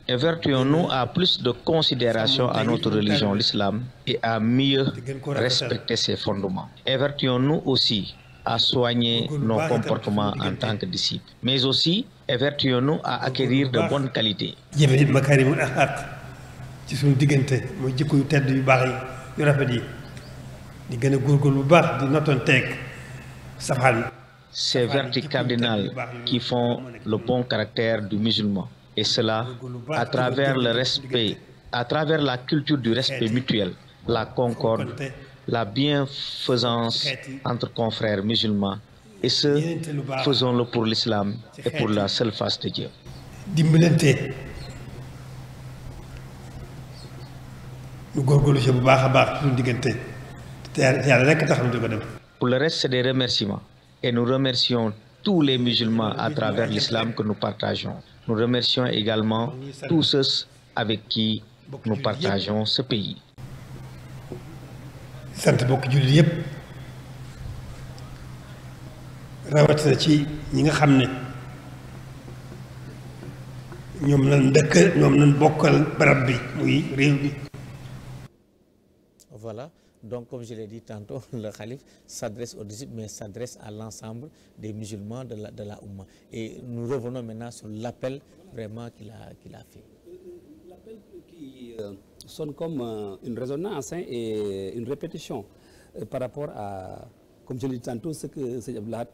Speaker 5: Évertuons-nous à plus de considération à notre religion, l'islam, et à mieux respecter ses fondements. Évertuons-nous aussi à soigner nos comportements en tant que disciples, mais aussi évertuons-nous à acquérir de bonnes qualités.
Speaker 4: jëfe makaarimul axlaaq ci suñu diggante mooy jikko yu tedd yu baax yi yu rafet yi di gën a góorgóorlu bu baax di nottanteeg safaan.
Speaker 5: Ces vertus cardinales qui font le bon caractère du musulman, et cela à travers le respect, à travers la culture du respect mutuel, la concorde, la bienfaisance entre confrères musulmans, et ce, faisons-le pour l'islam et pour la seule face de Dieu.
Speaker 4: dimbalante ñu góorgóorlu ci bu baax a baax suñu diggante te yàlla rekk tax na di ko def.
Speaker 5: Pour le reste, c'est des remerciements, et nous remercions tous les musulmans à travers l'islam que nous partageons. Nous remercions également tous ceux avec qui nous partageons ce pays.
Speaker 4: sant bokk jullit yépp rawatina ci ñi nga xam ne ñoom lañ bokkal barab bi muy réew bi.
Speaker 1: Voilà, donc comme je l'ai dit tantôt, le khalife s'adresse aux disciples, mais s'adresse à l'ensemble des musulmans de la Oumma. Et nous revenons maintenant sur l'appel vraiment qu'il a fait.
Speaker 2: L'appel qui sonne comme une résonance et une répétition par rapport à, comme je l'ai dit tantôt, ce que Seigneur Abdoul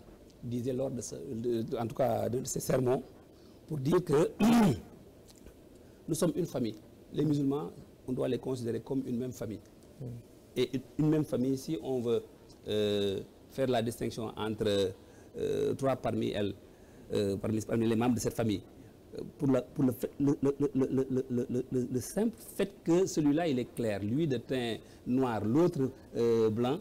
Speaker 2: disait lors en tout cas de ses sermons, pour dire que nous sommes une famille. Les musulmans, on doit les considérer comme une même famille. Et une même famille, si on veut faire la distinction entre trois parmi elles, parmi les membres de cette famille, pour le simple fait que celui-là il est clair, lui de teint noir, l'autre blanc,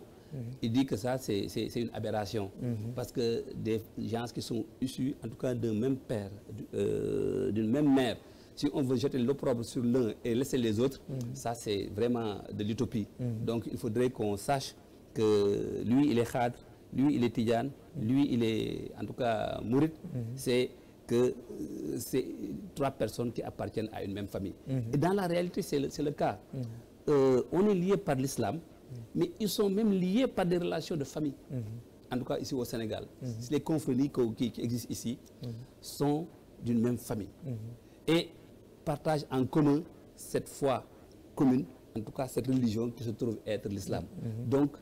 Speaker 2: il dit que ça c'est une aberration. Parce que des gens qui sont issus en tout cas d'un même père, d'une même mère, si on veut jeter l'opprobre sur l'un et laisser les autres, ça c'est vraiment de l'utopie. Donc il faudrait qu'on sache que lui il est khadr, lui il est tidjane, lui il est en tout cas mouride. C'est que c'est trois personnes qui appartiennent à une même famille. Et dans la réalité c'est le cas. On est liés par l'islam, mais ils sont même liés par des relations de famille. En tout cas ici au Sénégal. Les confréries qui existent ici sont d'une même famille. Et partagent en commun cette foi commune, en tout cas cette religion qui se trouve être l'islam. Donc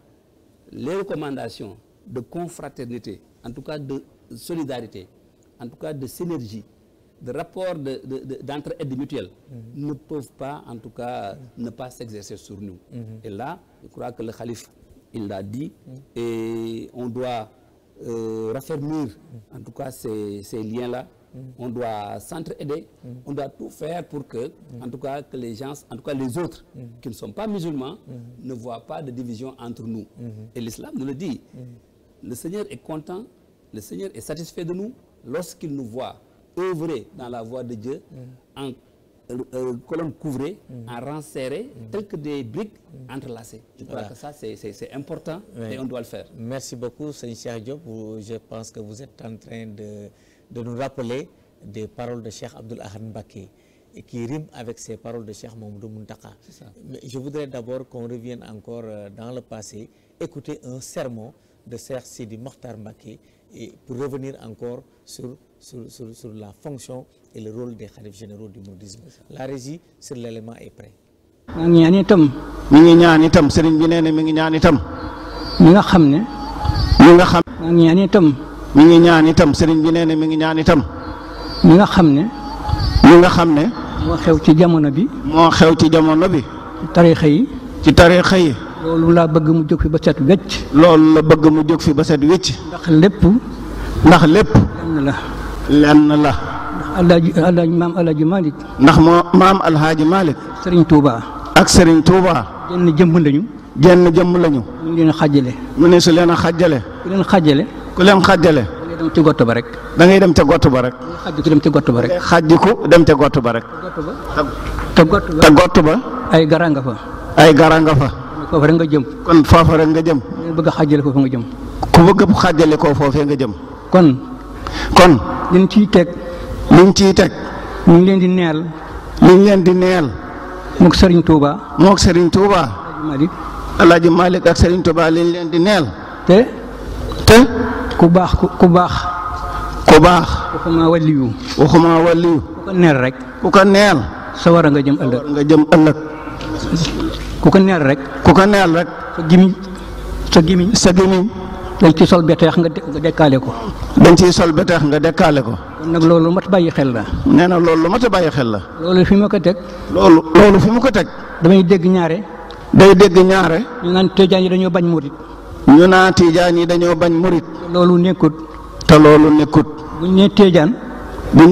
Speaker 2: les recommandations de confraternité, en tout cas de solidarité, en tout cas de synergie, de rapport d'entraide mutuelle, ne peuvent pas en tout cas ne pas s'exercer sur nous. Et là, je crois que le khalife, il l'a dit, et on doit raffermir en tout cas ces liens-là. On doit s'entraider, on doit tout faire pour que, en tout cas, que les gens, en tout cas les autres, qui ne sont pas musulmans, ne voient pas de division entre nous. Et l'islam nous le dit. Le Seigneur est content, le Seigneur est satisfait de nous lorsqu'il nous voit œuvrer dans la voie de Dieu en colonne couvrée, en rang serré, tel que des briques entrelacées. Je crois que ça, c'est important et on doit le faire.
Speaker 1: Merci beaucoup, Seigneur Cheikh Diop. Je pense que vous êtes en train de nous rappeler des paroles de Cheikh Abdoul Ahad Mbacké et qui riment avec ces paroles de Cheikh Mamadou Muntaka. Mais je voudrais d'abord qu'on revienne encore dans le passé, écouter un sermon de Cheikh Sidi Mokhtar Mbacké et pour revenir encore sur la fonction et le rôle des khalifes généraux du mouridisme. La régie sur l'élément est prêt.
Speaker 6: mi ngi ñaan itam sëriñ bi nee na mi ngi ñaan itam mi nga xam mi ngi ñaan itam sëriñ bi nee na mi ngi ñaan itam mi nga xam ne moo xew ci jamono bi ci tariixa yi loolu laa bëgg mu jóg fi ba set wecc ndax lépp lenn la ndax maam Alaaji Malick maam Alhaaji Malick Sëriñ Tuuba jenn jëmm lañu mu leen xàjjale mu ne su leen a xàjjale ku leen xàjjale dem ci gott ba rek da ngay dem ca gott ba rek xàjjiku dem ca gott ba rek te gott ba ay gara nga fa foofu rek nga jëm.
Speaker 3: kon foofa rek nga jëm.
Speaker 6: bëgg a xàjjale foofu nga jëm.
Speaker 3: ku bëgg a xàjjale koo foofee nga jëm.
Speaker 6: kon. liñ ciy teg.
Speaker 3: ñu ngi leen di neel.
Speaker 6: mook Serigne Touba.
Speaker 3: Alaaji Malick ak Serigne Touba liñ leen di neel.
Speaker 6: te ku baax. waxuma waliyu. ku ko neel rek.
Speaker 3: ku ko neel.
Speaker 6: sawara nga jëm ëllëg. ku ko neel rek. sa gimiñ. dañ ci sol beteex nga dekkaale ko. kon nag loolu mat bàyyi xel la.
Speaker 3: nee na loolu mat a bàyyi xel la.
Speaker 6: loolu fi ma ko teg.
Speaker 3: loolu fi mu ko teg.
Speaker 6: damay dégg ñaare. ñu naan tijaan yi dañoo bañ murit. loolu nekkut. buñ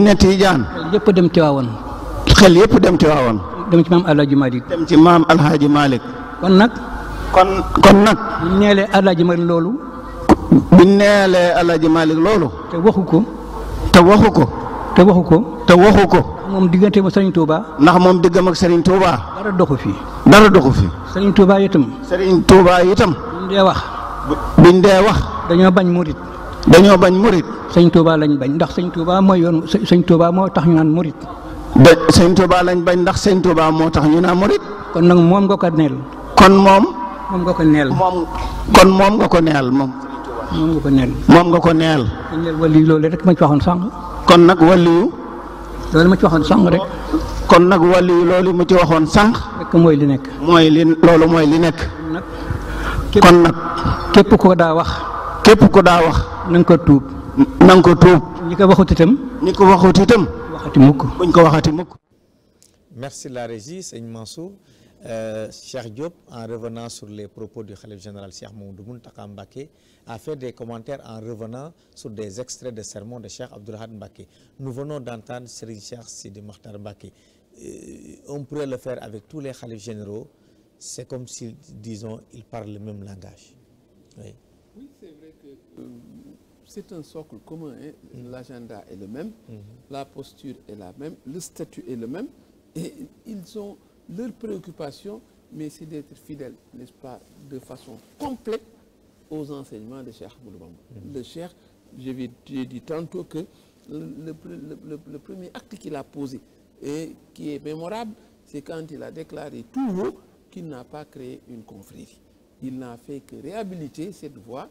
Speaker 6: ne tijaan. xel yëpp dem Tiwaawan. dem ci maam Alhaaji Malick. kon nag. buñ neelee Alhaaji Malick loolu. te waxu ko. moom diggante ma Serigne Touba.
Speaker 3: ndax moom diggam ak Serigne Touba.
Speaker 6: dara doxu fi. Serigne Touba itam. buñ dee wax. dañoo bañ murit. Serigne Touba lañ bañ ndax Serigne Touba mooy yoon Serigne Touba moo tax ñu naan murit.
Speaker 3: Serigne Touba lañ bañ ndax Serigne Touba moo tax ñu naan murit.
Speaker 6: kon nag moom nga ko neel.
Speaker 3: moom nga ko neel.
Speaker 6: waliyu loolu rek ma ci waxoon sànq.
Speaker 3: kon nag waliyu.
Speaker 6: loolu ma ci waxoon sànq rek.
Speaker 3: loolu mu ci waxoon sànq.
Speaker 6: rek mooy li nekk.
Speaker 3: loolu mooy li nekk.
Speaker 6: kon nag. képp ko daa wax. na nga ko tuub. ñi ko waxut itam.
Speaker 3: buñ ko waxati mukk.
Speaker 1: Merci la régie, Seigne Mansour. Cheikh Diop, en revenant sur les propos du Khalife général Cheikh Mamadou Mountakha Mbacké, a fait des commentaires en revenant sur des extraits de sermons de Cheikh Abdoul Ahad Mbacké. Nous venons d'entendre Serigne Cheikh Sidi Makhtar Mbacké. On pourrait le faire avec tous les khalifes généraux. C'est comme si, disons, ils parlent le même langage. Oui,
Speaker 3: c'est vrai que c'est un socle commun. L'agenda est le même, la posture est la même, le statut est le même, et ils ont leur préoccupation, mais c'est d'être fidèles, n'est-ce pas, de façon complète aux enseignements de Cheikh Ahmadou Bamba. Le Cheikh, j'ai dit tantôt que le premier acte qu'il a posé et qui est mémorable, c'est quand il a déclaré tout haut qu'il n'a pas créé une confrérie. Il n'a fait que réhabiliter cette voie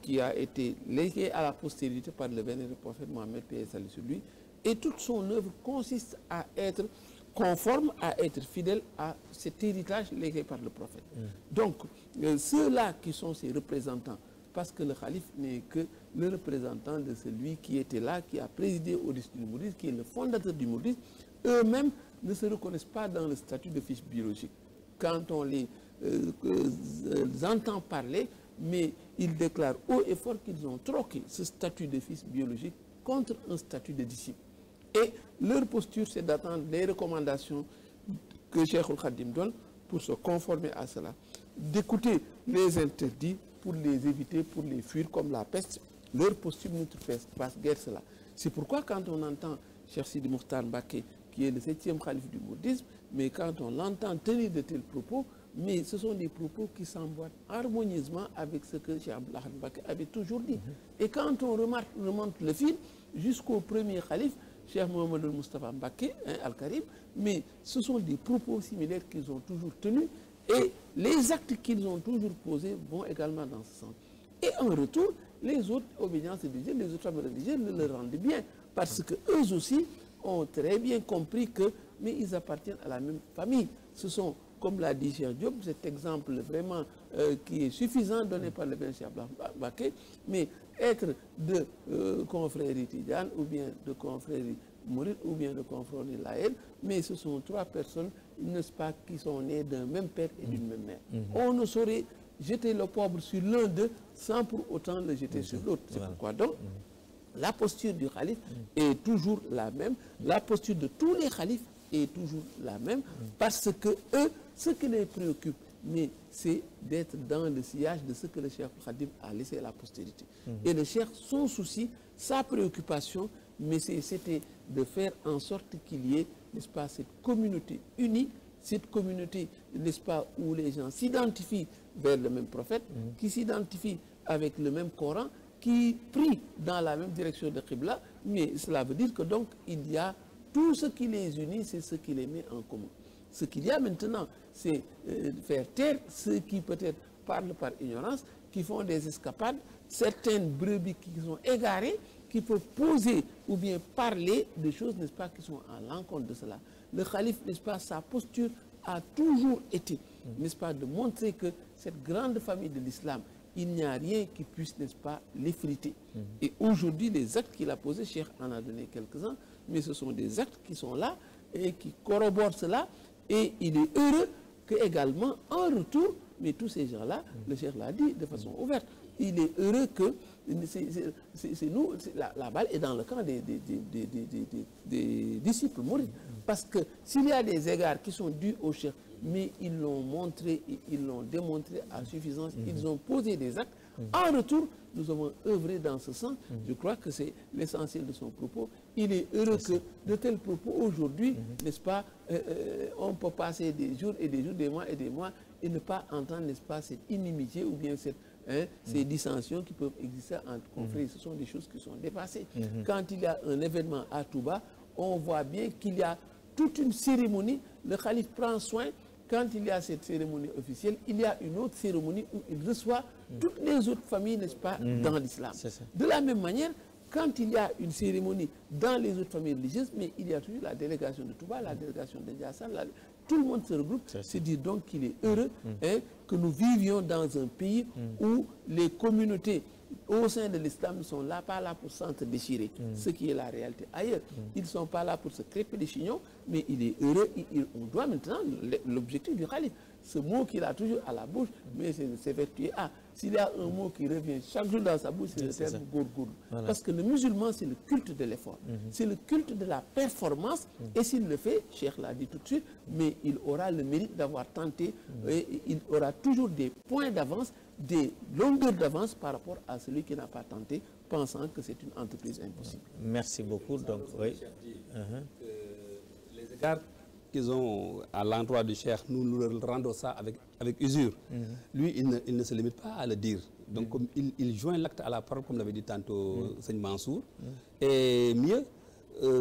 Speaker 3: qui a été léguée à la postérité par le vénéré prophète Mohammed, paix et salut sur lui, et toute son œuvre consiste à être conforme, à être fidèle à cet héritage légué par le prophète. Donc, ceux-là qui sont ses représentants, parce que le calife n'est que le représentant de celui qui était là, qui a présidé au-dessus du mouridisme, qui est le fondateur du mouridisme, eux-mêmes ne se reconnaissent pas dans le statut de fils biologique. Quand on les entend parler, mais ils déclarent haut et fort qu'ils ont troqué ce statut de fils biologique contre un statut de disciple. Et leur posture, c'est d'attendre les recommandations que Cheikhoul Khadim donne pour se conformer à cela, d'écouter les interdits pour les éviter, pour les fuir comme la peste. Leur posture ne passe guère cela. C'est pourquoi quand on entend Cheikh Sidi Mokhtar Mbacké, qui est le 7e calife du mouridisme, mais quand on l'entend tenir de tels propos, mais ce sont des propos qui s'emboîtent harmonieusement avec ce que Cheikh Abdoul Ahad Mbacké avait toujours dit. Et quand on remonte le fil jusqu'au premier calife, Cheikh Mohamed Moustapha Mbacké, Al-Karim, mais ce sont des propos similaires qu'ils ont toujours tenus et les actes qu'ils ont toujours posés vont également dans ce sens. Et en retour, les autres obédiences religieuses, les autres familles religieuses le rendent bien parce que eux aussi ont très bien compris que, mais ils appartiennent à la même famille. Ce sont, comme l'a dit Cheikh Diop, cet exemple vraiment qui est suffisant donné par le Cheikh Abdoul Ahad Mbacké, mais être de confrérie Tidjane ou bien de confrérie Mouride ou bien de confrérie Layène, mais ce sont trois personnes, n'est-ce pas, qui sont nées d'un même père et d'une même mère. On ne saurait jeter le pauvre sur l'un d'eux sans pour autant le jeter sur l'autre. C'est pourquoi donc la posture du calife est toujours la même, la posture de tous les khalifes est toujours la même, parce que eux, ce qui les préoccupe, mais c'est d'être dans le sillage de ce que le Cheikh Khadim a laissé à la postérité. Et le Cheikh, son souci, sa préoccupation, mais c'était de faire en sorte qu'il y ait, n'est-ce pas, cette communauté unie, cette communauté, n'est-ce pas, où les gens s'identifient vers le même prophète, qui s'identifient avec le même Coran, qui prient dans la même direction de Qibla, mais cela veut dire que donc il y a tout ce qui les unit, c'est ce qui les met en commun. Ce qu'il y a maintenant, c'est faire taire ceux qui peut-être parlent par ignorance, qui font des escapades, certaines brebis qui sont égarées, qui peuvent poser ou bien parler de choses, n'est-ce pas, qui sont à l'encontre de cela. Le calife, n'est-ce pas, sa posture a toujours été, n'est-ce pas, de montrer que cette grande famille de l'islam, il n'y a rien qui puisse, n'est-ce pas, l'effriter. Et aujourd'hui, les actes qu'il a posés, Cheikh en a donné quelques-uns, mais ce sont des actes qui sont là et qui corroborent cela. Et il est heureux que également, en retour, mais tous ces gens-là, le Cheikh l'a dit de façon ouverte, il est heureux que c'est nous, la balle est dans le camp des disciples mourides. Parce que s'il y a des égards qui sont dus au Cheikh, mais ils l'ont montré, ils l'ont démontré à suffisance, ils ont posé des actes. En retour, nous avons œuvré dans ce sens. Je crois que c'est l'essentiel de son propos. Il est heureux que de tels propos aujourd'hui, n'est-ce pas, on peut passer des jours et des jours, des mois et des mois et ne pas entendre, n'est-ce pas, cette inimitié ou bien cette, ces dissensions qui peuvent exister entre confrères. Ce sont des choses qui sont dépassées. Quand il y a un événement à Touba, on voit bien qu'il y a toute une cérémonie. Le calife prend soin. Quand il y a cette cérémonie officielle, il y a une autre cérémonie où il reçoit toutes les autres familles, n'est-ce pas, dans l'islam. De la même manière, quand il y a une cérémonie dans les autres familles religieuses, mais il y a toujours la délégation de Touba, la délégation de Ndiassane, tout le monde se regroupe. C'est dire donc qu'il est heureux que nous vivions dans un pays où les communautés au sein de l'islam ne sont là, pas là pour s'entre-déchirer, ce qui est la réalité ailleurs. Ils ne sont pas là pour se crêper les chignons, mais il est heureux, on doit maintenant, l'objectif du calife, ce mot qu'il a toujours à la bouche, mais c'est de s'évertuer. S'il y a un mot qui revient chaque jour dans sa bouche, c'est le terme gourgour. Voilà. Parce que le musulman, c'est le culte de l'effort. C'est le culte de la performance. Et s'il le fait, Cheikh l'a dit tout de suite, mais il aura le mérite d'avoir tenté, et il aura toujours des points d'avance, des longueurs d'avance par rapport à celui qui n'a pas tenté, pensant que c'est une entreprise impossible.
Speaker 1: Merci beaucoup. Donc, oui.
Speaker 2: Les égards qu'ils ont à l'endroit du Cheikh, nous leur rendons ça avec usure. Lui, il ne se limite pas à le dire. Donc, comme il joint l'acte à la parole, comme l'avait dit tantôt Seigne Mansour. Et mieux,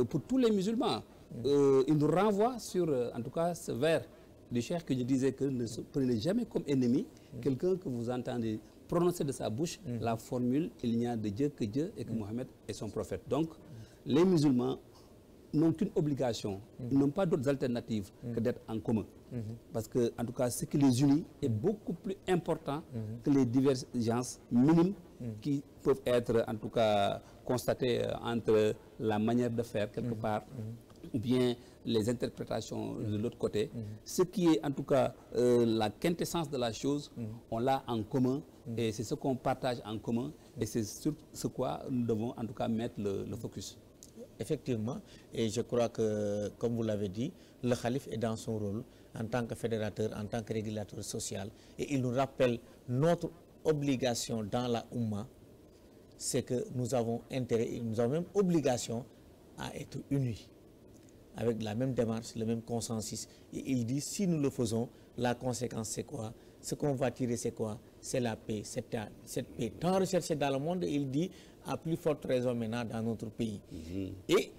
Speaker 2: pour tous les musulmans, il nous renvoie sur, en tout cas, ce vers du Cheikh qui nous disait que ne prenez jamais comme ennemi quelqu'un que vous entendez prononcer de sa bouche la formule « Il n'y a de Dieu que Dieu et que Mohammed est son prophète ». Donc, les musulmans n'ont qu'une obligation, ils n'ont pas d'autres alternatives que d'être en commun. Parce que, en tout cas, ce qui les unit est beaucoup plus important que les divergences minimes qui peuvent être, en tout cas, constatées entre la manière de faire quelque part ou bien les interprétations de l'autre côté. Ce qui est, en tout cas, la quintessence de la chose, on l'a en commun et c'est ce qu'on partage en commun et c'est sur ce quoi nous devons, en tout cas, mettre le focus.
Speaker 1: Effectivement, et je crois que, comme vous l'avez dit, le calife est dans son rôle en tant que fédérateur, en tant que régulateur social, et il nous rappelle notre obligation dans la Oumma, c'est que nous avons intérêt, nous avons même obligation à être unis, avec la même démarche, le même consensus. Et il dit, si nous le faisons, la conséquence c'est quoi? Ce qu'on va tirer c'est quoi? C'est la paix, cette paix tant recherchée dans le monde, il dit, à plus forte raison maintenant dans notre pays. Et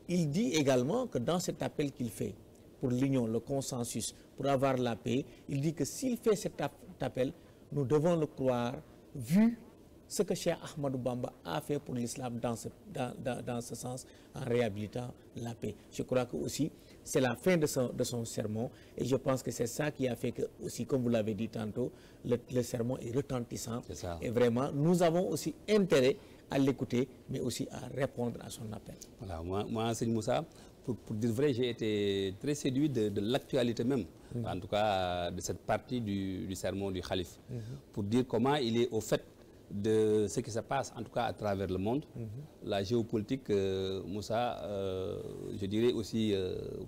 Speaker 1: il dit également que dans cet appel qu'il fait pour l'union, le consensus, pour avoir la paix, il dit que s'il fait cet appel, nous devons le croire, vu ce que Cheikh Ahmadou Bamba a fait pour l'islam dans ce sens, en réhabilitant la paix. Je crois que aussi, c'est la fin de son sermon, et je pense que c'est ça qui a fait que, aussi, comme vous l'avez dit tantôt, le sermon est retentissant. Et vraiment, nous avons aussi intérêt à l'écouter, mais aussi à répondre à son appel.
Speaker 2: Voilà, moi Seigne Moussa, pour dire vrai, j'ai été très séduit de l'actualité même, en tout cas de cette partie du sermon du Khalife, pour dire comment il est au fait de ce qui se passe, en tout cas à travers le monde. La géopolitique, Moussa, je dirais aussi,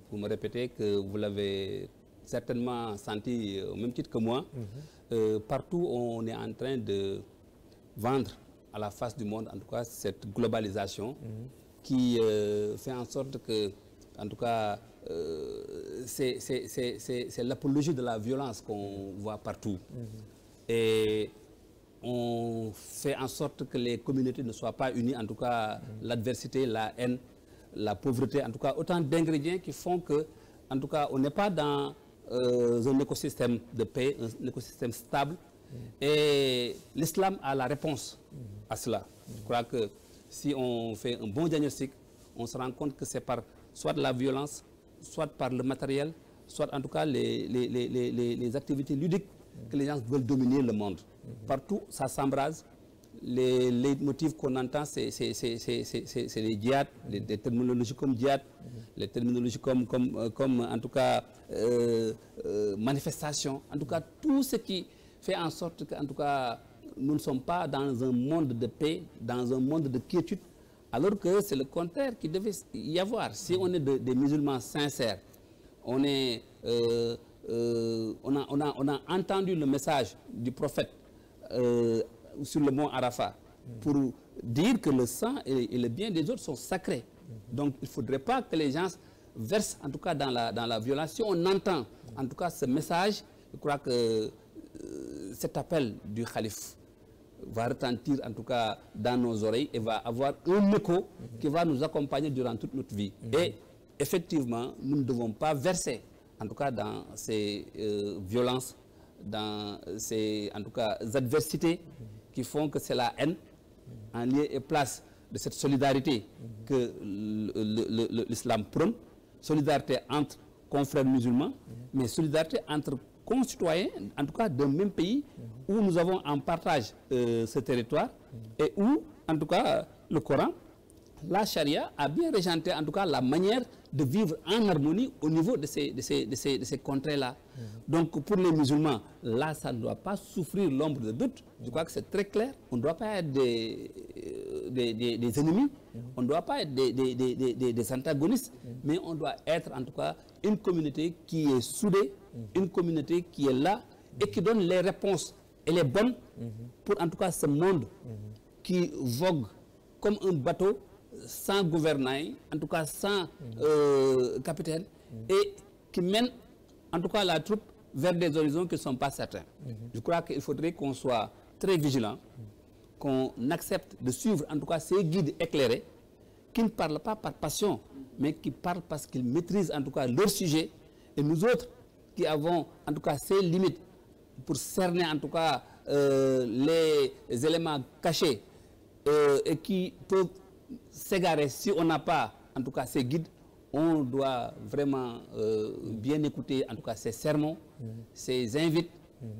Speaker 2: pour me répéter, que vous l'avez certainement senti au même titre que moi, partout on est en train de vendre à la face du monde, en tout cas, cette globalisation qui fait en sorte que, en tout cas, c'est l'apologie de la violence qu'on voit partout. Et on fait en sorte que les communautés ne soient pas unies, en tout cas l'adversité, la haine, la pauvreté, en tout cas autant d'ingrédients qui font que, en tout cas, on n'est pas dans un écosystème de paix, un écosystème stable. Et l'islam a la réponse à cela. Je crois que si on fait un bon diagnostic, on se rend compte que c'est par soit la violence, soit par le matériel, soit en tout cas les activités ludiques que les gens veulent dominer le monde. Partout, ça s'embrase. Les motifs qu'on entend, c'est les djihad, les terminologies comme djihad, les terminologies comme en tout cas manifestation. En tout cas, tout ce qui fait en sorte que, en tout cas, nous ne sommes pas dans un monde de paix, dans un monde de quiétude, alors que c'est le contraire qui devait y avoir. Si on est des musulmans sincères, on a entendu le message du prophète sur le mont Arafat pour dire que le sang et le bien des autres sont sacrés. Donc il ne faudrait pas que les gens versent en tout cas dans la violence. Si on entend en tout cas ce message, je crois que cet appel du calife va retentir en tout cas dans nos oreilles et va avoir un écho qui va nous accompagner durant toute notre vie. Et effectivement, nous ne devons pas verser en tout cas dans ces violences, dans ces en tout cas adversités qui font que c'est la haine en lieu et place de cette solidarité que l'islam prône, solidarité entre confrères musulmans, mais solidarité entre concitoyens, en tout cas d'un même pays, où nous avons en partage ce territoire et où, en tout cas, le Coran, la charia a bien régenté, en tout cas, la manière de vivre en harmonie au niveau de ces contrées-là. Donc, pour les musulmans, là, ça ne doit pas souffrir l'ombre de doute. Je crois que c'est très clair. On ne doit pas être des ennemis, on ne doit pas être des antagonistes, mais on doit être, en tout cas, une communauté qui est soudée, une communauté qui est là et qui donne les réponses et les bonnes pour, en tout cas, ce monde qui vogue comme un bateau sans gouvernail, en tout cas sans capitaine, et qui mène en tout cas la troupe vers des horizons qui ne sont pas certains. Je crois qu'il faudrait qu'on soit très vigilant, qu'on accepte de suivre en tout cas ces guides éclairés qui ne parlent pas par passion, mais qui parlent parce qu'ils maîtrisent en tout cas leur sujet. Et nous autres qui avons en tout cas ces limites pour cerner en tout cas les éléments cachés et qui peuvent s'égarer si on n'a pas en tout cas ces guides, on doit vraiment bien écouter en tout cas ces sermons, ces invites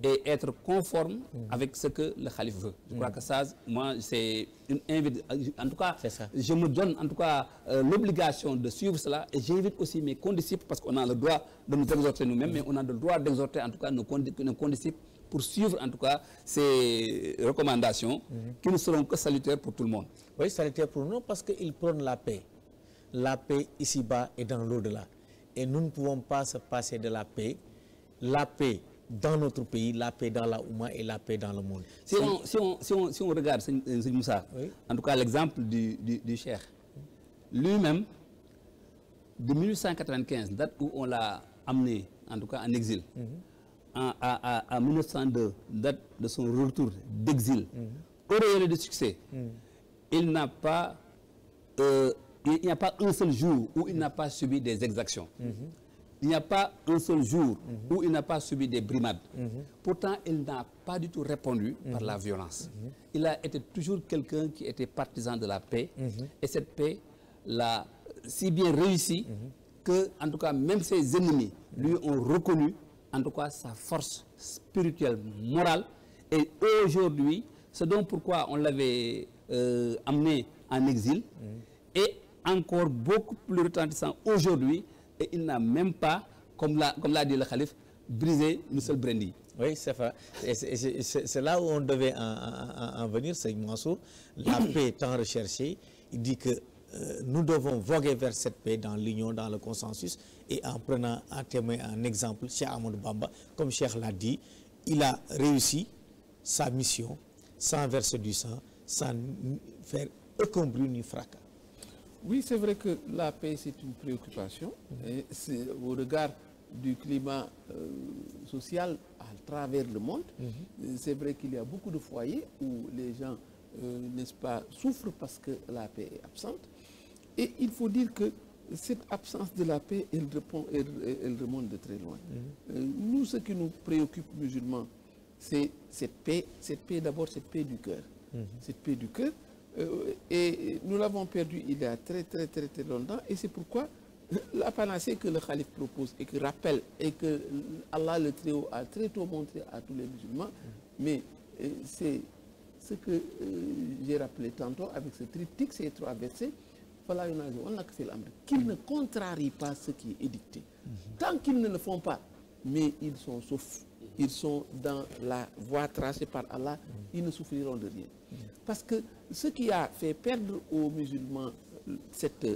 Speaker 2: et être conforme avec ce que le calife veut. Je crois que ça, moi, c'est une invite. En tout cas, je me donne en tout cas l'obligation de suivre cela et j'invite aussi mes condisciples parce qu'on a le droit de nous exhorter nous-mêmes, mais on a le droit d'exhorter en tout cas nos condisciples pour suivre en tout cas ces recommandations qui ne seront que salutaires pour tout le monde.
Speaker 1: Oui, salutaires pour nous parce qu'ils prônent la paix. La paix ici-bas et dans l'au-delà. Et nous ne pouvons pas se passer de la paix dans notre pays, la paix dans la Oumma et la paix dans le monde.
Speaker 2: Si on regarde Seigneur Moussa, en tout cas l'exemple du cheikh, lui-même, de 1895, date où on l'a amené, en tout cas en exil, à 1902, date de son retour d'exil, auréolé de succès, il n'y a pas un seul jour où il n'a pas subi des exactions. Il n'y a pas un seul jour où il n'a pas subi des brimades. Pourtant, il n'a pas du tout répondu par la violence. Il a été toujours quelqu'un qui était partisan de la paix. Et cette paix l'a si bien réussi que, en tout cas, même ses ennemis lui ont reconnu, en tout cas, sa force spirituelle, morale. Et aujourd'hui, c'est donc pourquoi on l'avait amené en exil. Et encore beaucoup plus retentissant aujourd'hui, et il n'a même pas, comme l'a dit le calife, brisé une seule brindille.
Speaker 1: Oui, c'est là où on devait en venir, c'est Mansour. La paix tant recherchée, il dit que nous devons voguer vers cette paix dans l'union, dans le consensus, et en prenant à témoin un exemple, Cheikh Ahmadou Bamba, comme Cheikh l'a dit, il a réussi sa mission sans verser du sang, sans faire aucun bruit ni fracas.
Speaker 3: Oui, c'est vrai que la paix, c'est une préoccupation. Et c'est au regard du climat social à travers le monde. C'est vrai qu'il y a beaucoup de foyers où les gens, n'est-ce pas, souffrent parce que la paix est absente. Et il faut dire que cette absence de la paix, elle remonte de très loin. Nous, ce qui nous préoccupe, musulmans, c'est cette paix d'abord, cette paix du cœur. Cette paix du cœur. Et nous l'avons perdue il y a très longtemps. Et c'est pourquoi la panacée que le calife propose et que rappelle et que Allah le Très-Haut a très tôt montré à tous les musulmans, mais c'est ce que j'ai rappelé tantôt avec ce triptyque, ces 3 versets, qu'ils ne contrarient pas ce qui est édicté. Tant qu'ils ne le font pas, mais ils sont saufs, ils sont dans la voie tracée par Allah, ils ne souffriront de rien. Parce que ce qui a fait perdre aux musulmans cette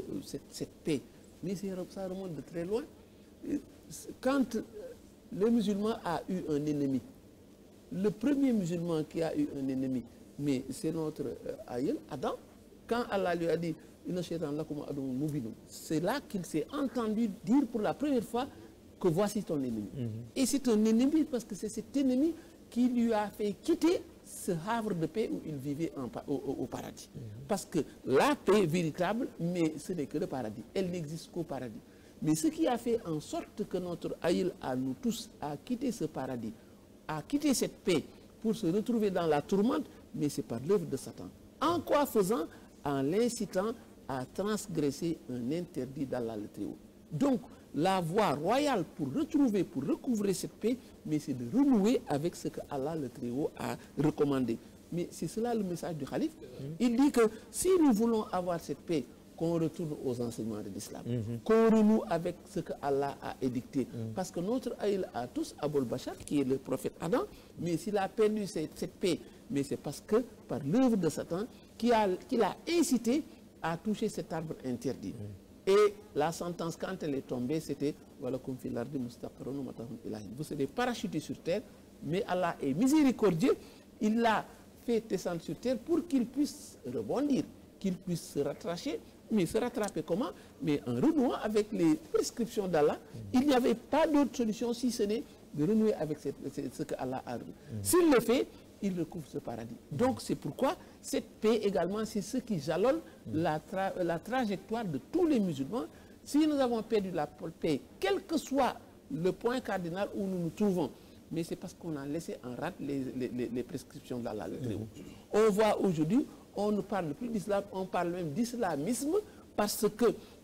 Speaker 3: paix, mais ça remonte de très loin. Quand le musulman a eu un ennemi, le premier musulman qui a eu un ennemi, mais c'est notre aïeul, Adam, quand Allah lui a dit c'est là qu'il s'est entendu dire pour la première fois que voici ton ennemi. Et c'est un ennemi parce que c'est cet ennemi qui lui a fait quitter ce havre de paix où il vivait au paradis. Parce que la paix véritable, mais ce n'est que le paradis. Elle n'existe qu'au paradis. Mais ce qui a fait en sorte que notre aïeul à nous tous a quitté ce paradis, a quitté cette paix pour se retrouver dans la tourmente, mais c'est par l'œuvre de Satan. En quoi faisant? En l'incitant à transgresser un interdit d'Allah le Très-Haut. Donc, la voie royale pour recouvrer cette paix, mais c'est de renouer avec ce que Allah le Très-Haut a recommandé. Mais c'est cela le message du Khalif. Il dit que si nous voulons avoir cette paix, qu'on retourne aux enseignements de l'islam, qu'on renoue avec ce que Allah a édicté. Parce que notre aïeul à tous, Abul Bachar, qui est le prophète Adam, mais s'il a perdu cette paix, mais c'est parce que par l'œuvre de Satan, qu'il a incité à toucher cet arbre interdit. Et la sentence, quand elle est tombée, c'était vous serez parachutés sur terre, mais Allah est miséricordieux. Il l'a fait descendre sur terre pour qu'il puisse rebondir, qu'il puisse se rattraper. Mais se rattraper comment? Mais en renouant avec les prescriptions d'Allah. Il n'y avait pas d'autre solution si ce n'est de renouer avec ce que Allah a renoué. S'il le fait, il recouvre ce paradis. Donc c'est pourquoi cette paix également, c'est ce qui jalonne la trajectoire de tous les musulmans. Si nous avons perdu la paix, quel que soit le point cardinal où nous nous trouvons, mais c'est parce qu'on a laissé en rate les prescriptions d'Allah le Très-Haut. On voit aujourd'hui, on ne parle plus d'islam, on parle même d'islamisme parce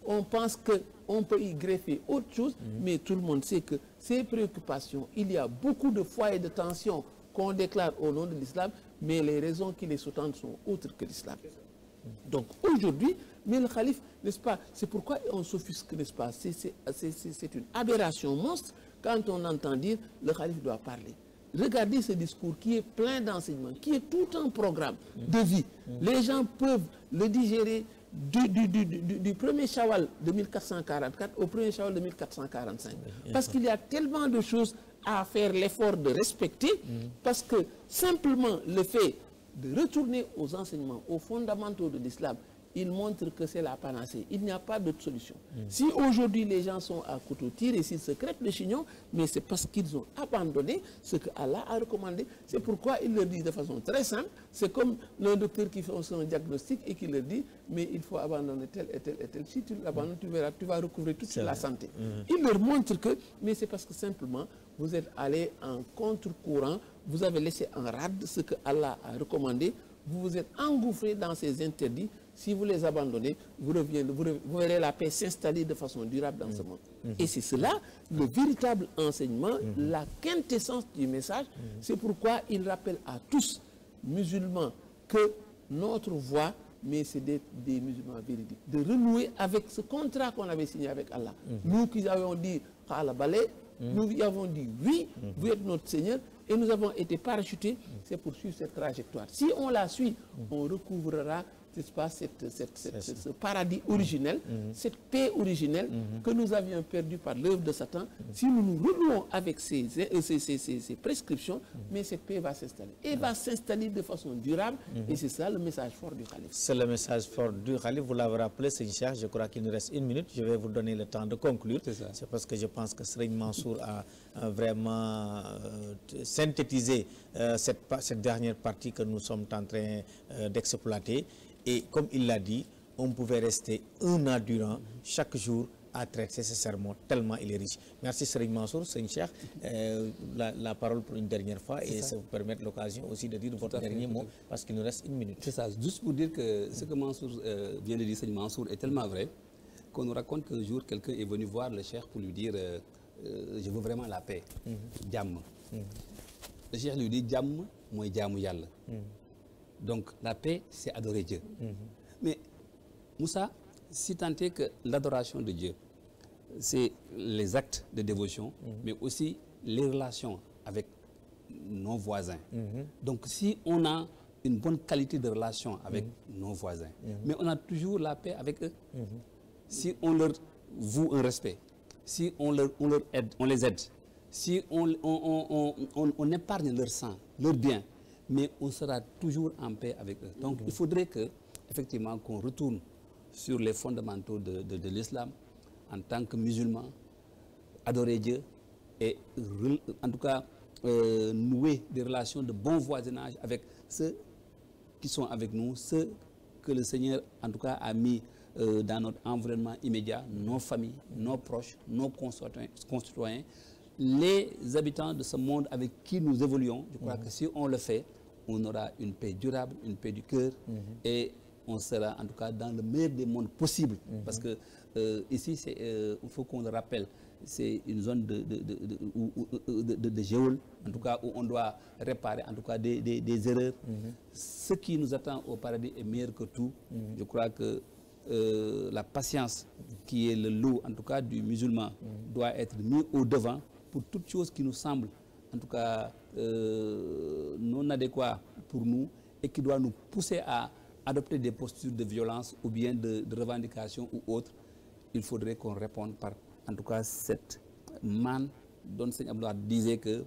Speaker 3: qu'on pense qu'on peut y greffer autre chose, mais tout le monde sait que ces préoccupations, il y a beaucoup de foyers de tension qu'on déclare au nom de l'islam, mais les raisons qui les sous-tendent sont autres que l'islam. Donc aujourd'hui, mais le calife, n'est-ce pas, c'est pourquoi on s'offusque, n'est-ce pas, c'est une aberration monstre quand on entend dire le calife doit parler. Regardez ce discours qui est plein d'enseignements, qui est tout un programme de vie. Les gens peuvent le digérer du 1er Shawwal de 1444 au 1er Shawwal de 1445. Parce qu'il y a tellement de choses à faire l'effort de respecter, parce que simplement le fait de retourner aux enseignements, aux fondamentaux de l'islam, il montre que c'est la panacée. Il n'y a pas d'autre solution. Si aujourd'hui les gens sont à couteau tiré, s'ils se crêpent le chignon, mais c'est parce qu'ils ont abandonné ce que Allah a recommandé. C'est pourquoi il leur dit de façon très simple, c'est comme le docteur qui fait son diagnostic et qui leur dit, mais il faut abandonner tel et tel et tel. Si tu l'abandonnes, tu verras, tu vas recouvrer toute la santé. Il leur montre que, mais c'est parce que simplement, vous êtes allé en contre-courant, vous avez laissé en rade ce que Allah a recommandé, vous vous êtes engouffré dans ces interdits. Si vous les abandonnez, vous verrez la paix s'installer de façon durable dans ce monde. Et c'est cela, le véritable enseignement, la quintessence du message. C'est pourquoi il rappelle à tous, musulmans, que notre voie, mais c'est des musulmans véridiques, de renouer avec ce contrat qu'on avait signé avec Allah. Nous qui avons dit, nous y avons dit, oui, vous êtes notre Seigneur, et nous avons été parachutés, c'est pour suivre cette trajectoire. Si on la suit, on recouvrera n'est-ce pas, ce paradis originel, cette paix originelle que nous avions perdue par l'œuvre de Satan. Si nous nous renouons avec ces prescriptions, mais cette paix va s'installer. Et va s'installer de façon durable. Et c'est ça le message fort du Khalife.
Speaker 1: C'est le message fort du Khalife. Vous l'avez rappelé, Serigne Cheikh. Je crois qu'il nous reste 1 minute. Je vais vous donner le temps de conclure. C'est parce que je pense que Serigne Mansour a vraiment synthétisé cette dernière partie que nous sommes en train d'exploiter. Et comme il l'a dit, on pouvait rester 1 an durant, chaque jour, à traiter ce sermon, tellement il est riche. Merci Serigne Mansour, Serigne Cheikh. La parole pour une dernière fois, et ça vous permettre l'occasion aussi de dire votre dernier mot, parce qu'il nous reste 1 minute.
Speaker 2: C'est ça, juste pour dire que ce que Mansour vient de dire, Serigne Mansour, est tellement vrai, qu'on nous raconte qu'un jour, quelqu'un est venu voir le Cheikh pour lui dire je veux vraiment la paix, Djam. Le Cheikh lui dit Djam, moi Djamu Yalla. Donc la paix, c'est adorer Dieu. Mais Moussa, si tant est que l'adoration de Dieu, c'est les actes de dévotion, mais aussi les relations avec nos voisins. Donc si on a une bonne qualité de relation avec nos voisins, mais on a toujours la paix avec eux, si on leur voue un respect, si on les aide, si on épargne leur sang, leur bien, mais on sera toujours en paix avec eux. Donc il faudrait que, effectivement, qu'on retourne sur les fondamentaux de l'islam en tant que musulman, adorer Dieu et en tout cas nouer des relations de bon voisinage avec ceux qui sont avec nous, ceux que le Seigneur en tout cas a mis dans notre environnement immédiat, nos familles, nos proches, nos concitoyens, les habitants de ce monde avec qui nous évoluons. Je crois que si on le fait, on aura une paix durable, une paix du cœur, et on sera en tout cas dans le meilleur des mondes possibles. Parce que ici, il faut qu'on le rappelle, c'est une zone de géol, en tout cas où on doit réparer en tout cas des erreurs. Ce qui nous attend au paradis est meilleur que tout. Je crois que la patience, qui est le lot en tout cas du musulman, doit être mis au devant pour toute chose qui nous semble en tout cas non adéquat pour nous et qui doit nous pousser à adopter des postures de violence ou bien de revendication ou autre. Il faudrait qu'on réponde par en tout cas cette manne dont Seigneur Abdoulaye disait que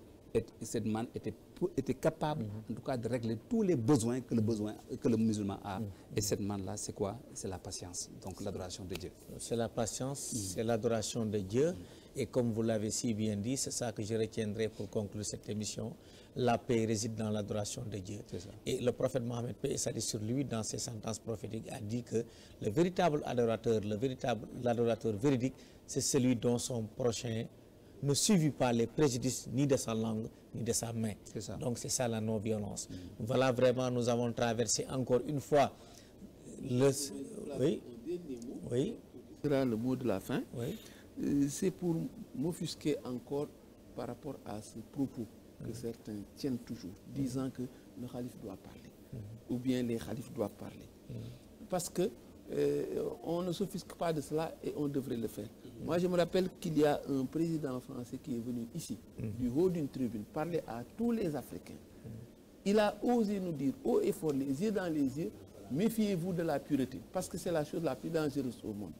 Speaker 2: cette manne était capable en tout cas de régler tous les besoins que le musulman a. Et cette manne-là, c'est quoi? C'est la patience, donc l'adoration de Dieu. C'est la patience, c'est l'adoration de Dieu. Et comme vous l'avez si bien dit, c'est ça que je retiendrai pour conclure cette émission. La paix réside dans l'adoration de Dieu. Et le prophète Mohammed, paix et salut sur lui, dans ses sentences prophétiques, a dit que le véritable adorateur, l'adorateur véridique, c'est celui dont son prochain ne subit pas les préjudices ni de sa langue, ni de sa main. Donc c'est ça la non-violence. Voilà, vraiment, nous avons traversé encore une fois le... Oui.
Speaker 3: Le mot de la fin. Oui. C'est pour m'offusquer encore par rapport à ce propos que certains tiennent toujours, disant que le khalife doit parler, ou bien les khalifes doivent parler. Parce que on ne s'offusque pas de cela et on devrait le faire. Moi, je me rappelle qu'il y a un président français qui est venu ici, du haut d'une tribune, parler à tous les Africains. Il a osé nous dire, haut et fort, les yeux dans les yeux, méfiez-vous de la pureté, parce que c'est la chose la plus dangereuse au monde.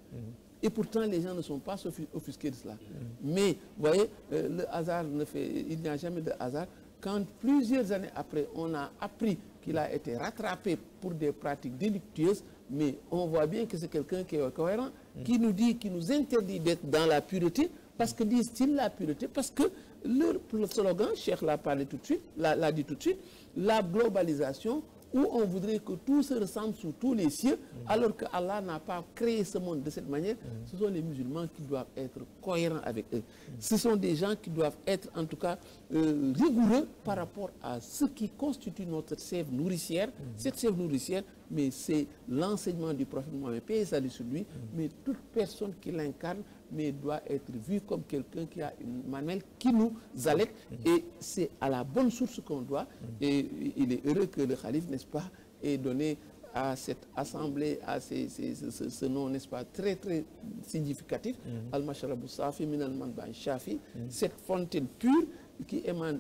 Speaker 3: Et pourtant, les gens ne sont pas offusqués de cela. Mais, vous voyez, le hasard il n'y a jamais de hasard. Quand plusieurs années après, on a appris qu'il a été rattrapé pour des pratiques délictueuses, mais on voit bien que c'est quelqu'un qui est cohérent, qui nous dit, qui nous interdit d'être dans la pureté, parce que disent-ils la pureté, parce que leur slogan, Cheikh l'a parlé tout de suite, l'a dit tout de suite, la globalisation, où on voudrait que tout se ressemble sous tous les cieux, alors que Allah n'a pas créé ce monde de cette manière. Ce sont les musulmans qui doivent être cohérents avec eux. Ce sont des gens qui doivent être en tout cas rigoureux par rapport à ce qui constitue notre sève nourricière. Cette sève nourricière, mais c'est l'enseignement du prophète Mohammed, paix et salut sur lui, mais toute personne qui l'incarne mais doit être vue comme quelqu'un qui a une manuelle qui nous allaite, et c'est à la bonne source qu'on doit, et il est heureux que le khalife, n'est-ce pas, ait donné à cette assemblée, à ce nom, n'est-ce pas, très très significatif, Al-Masharabou Safi, Min al-Manban Shafi, cette fontaine pure qui émane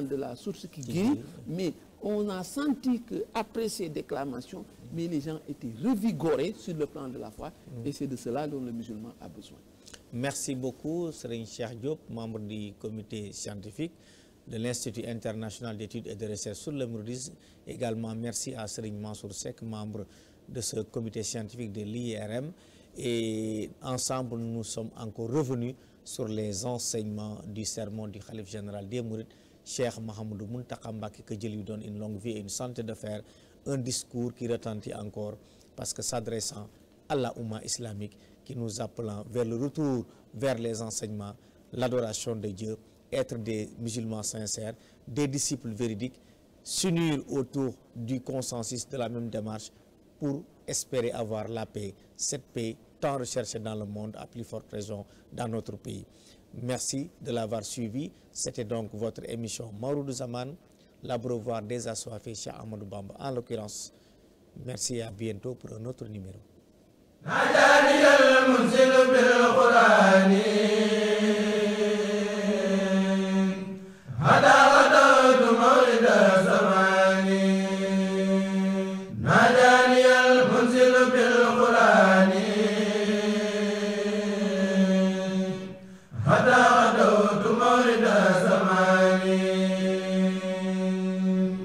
Speaker 3: de la source qui guérit, mais on a senti qu'après ces déclamations, mais les gens étaient revigorés sur le plan de la foi, et c'est de cela dont le musulman a besoin.
Speaker 1: Merci beaucoup, Serigne Cheikh Diop, membre du comité scientifique de l'Institut international d'études et de recherche sur le mouridisme. Également, merci à Serigne Mansour Seck, membre de ce comité scientifique de l'IRM. Et ensemble, nous sommes encore revenus sur les enseignements du sermon du Khalife général des Mourides, Cheikh Mahamadou Mountakha Mbacké, que Dieu lui donne une longue vie et une santé de faire un discours qui retentit encore, parce que s'adressant à la Oumma islamique, qui nous appelant vers le retour vers les enseignements, l'adoration de Dieu, être des musulmans sincères, des disciples véridiques, s'unir autour du consensus de la même démarche pour espérer avoir la paix, cette paix tant recherchée dans le monde, à plus forte raison dans notre pays. Merci de l'avoir suivi. C'était donc votre émission Mawlidou Zaman, l'abreuvoir des assoiffés, Cheikh Ahmadou Bamba en l'occurrence. Merci et à bientôt pour un autre numéro.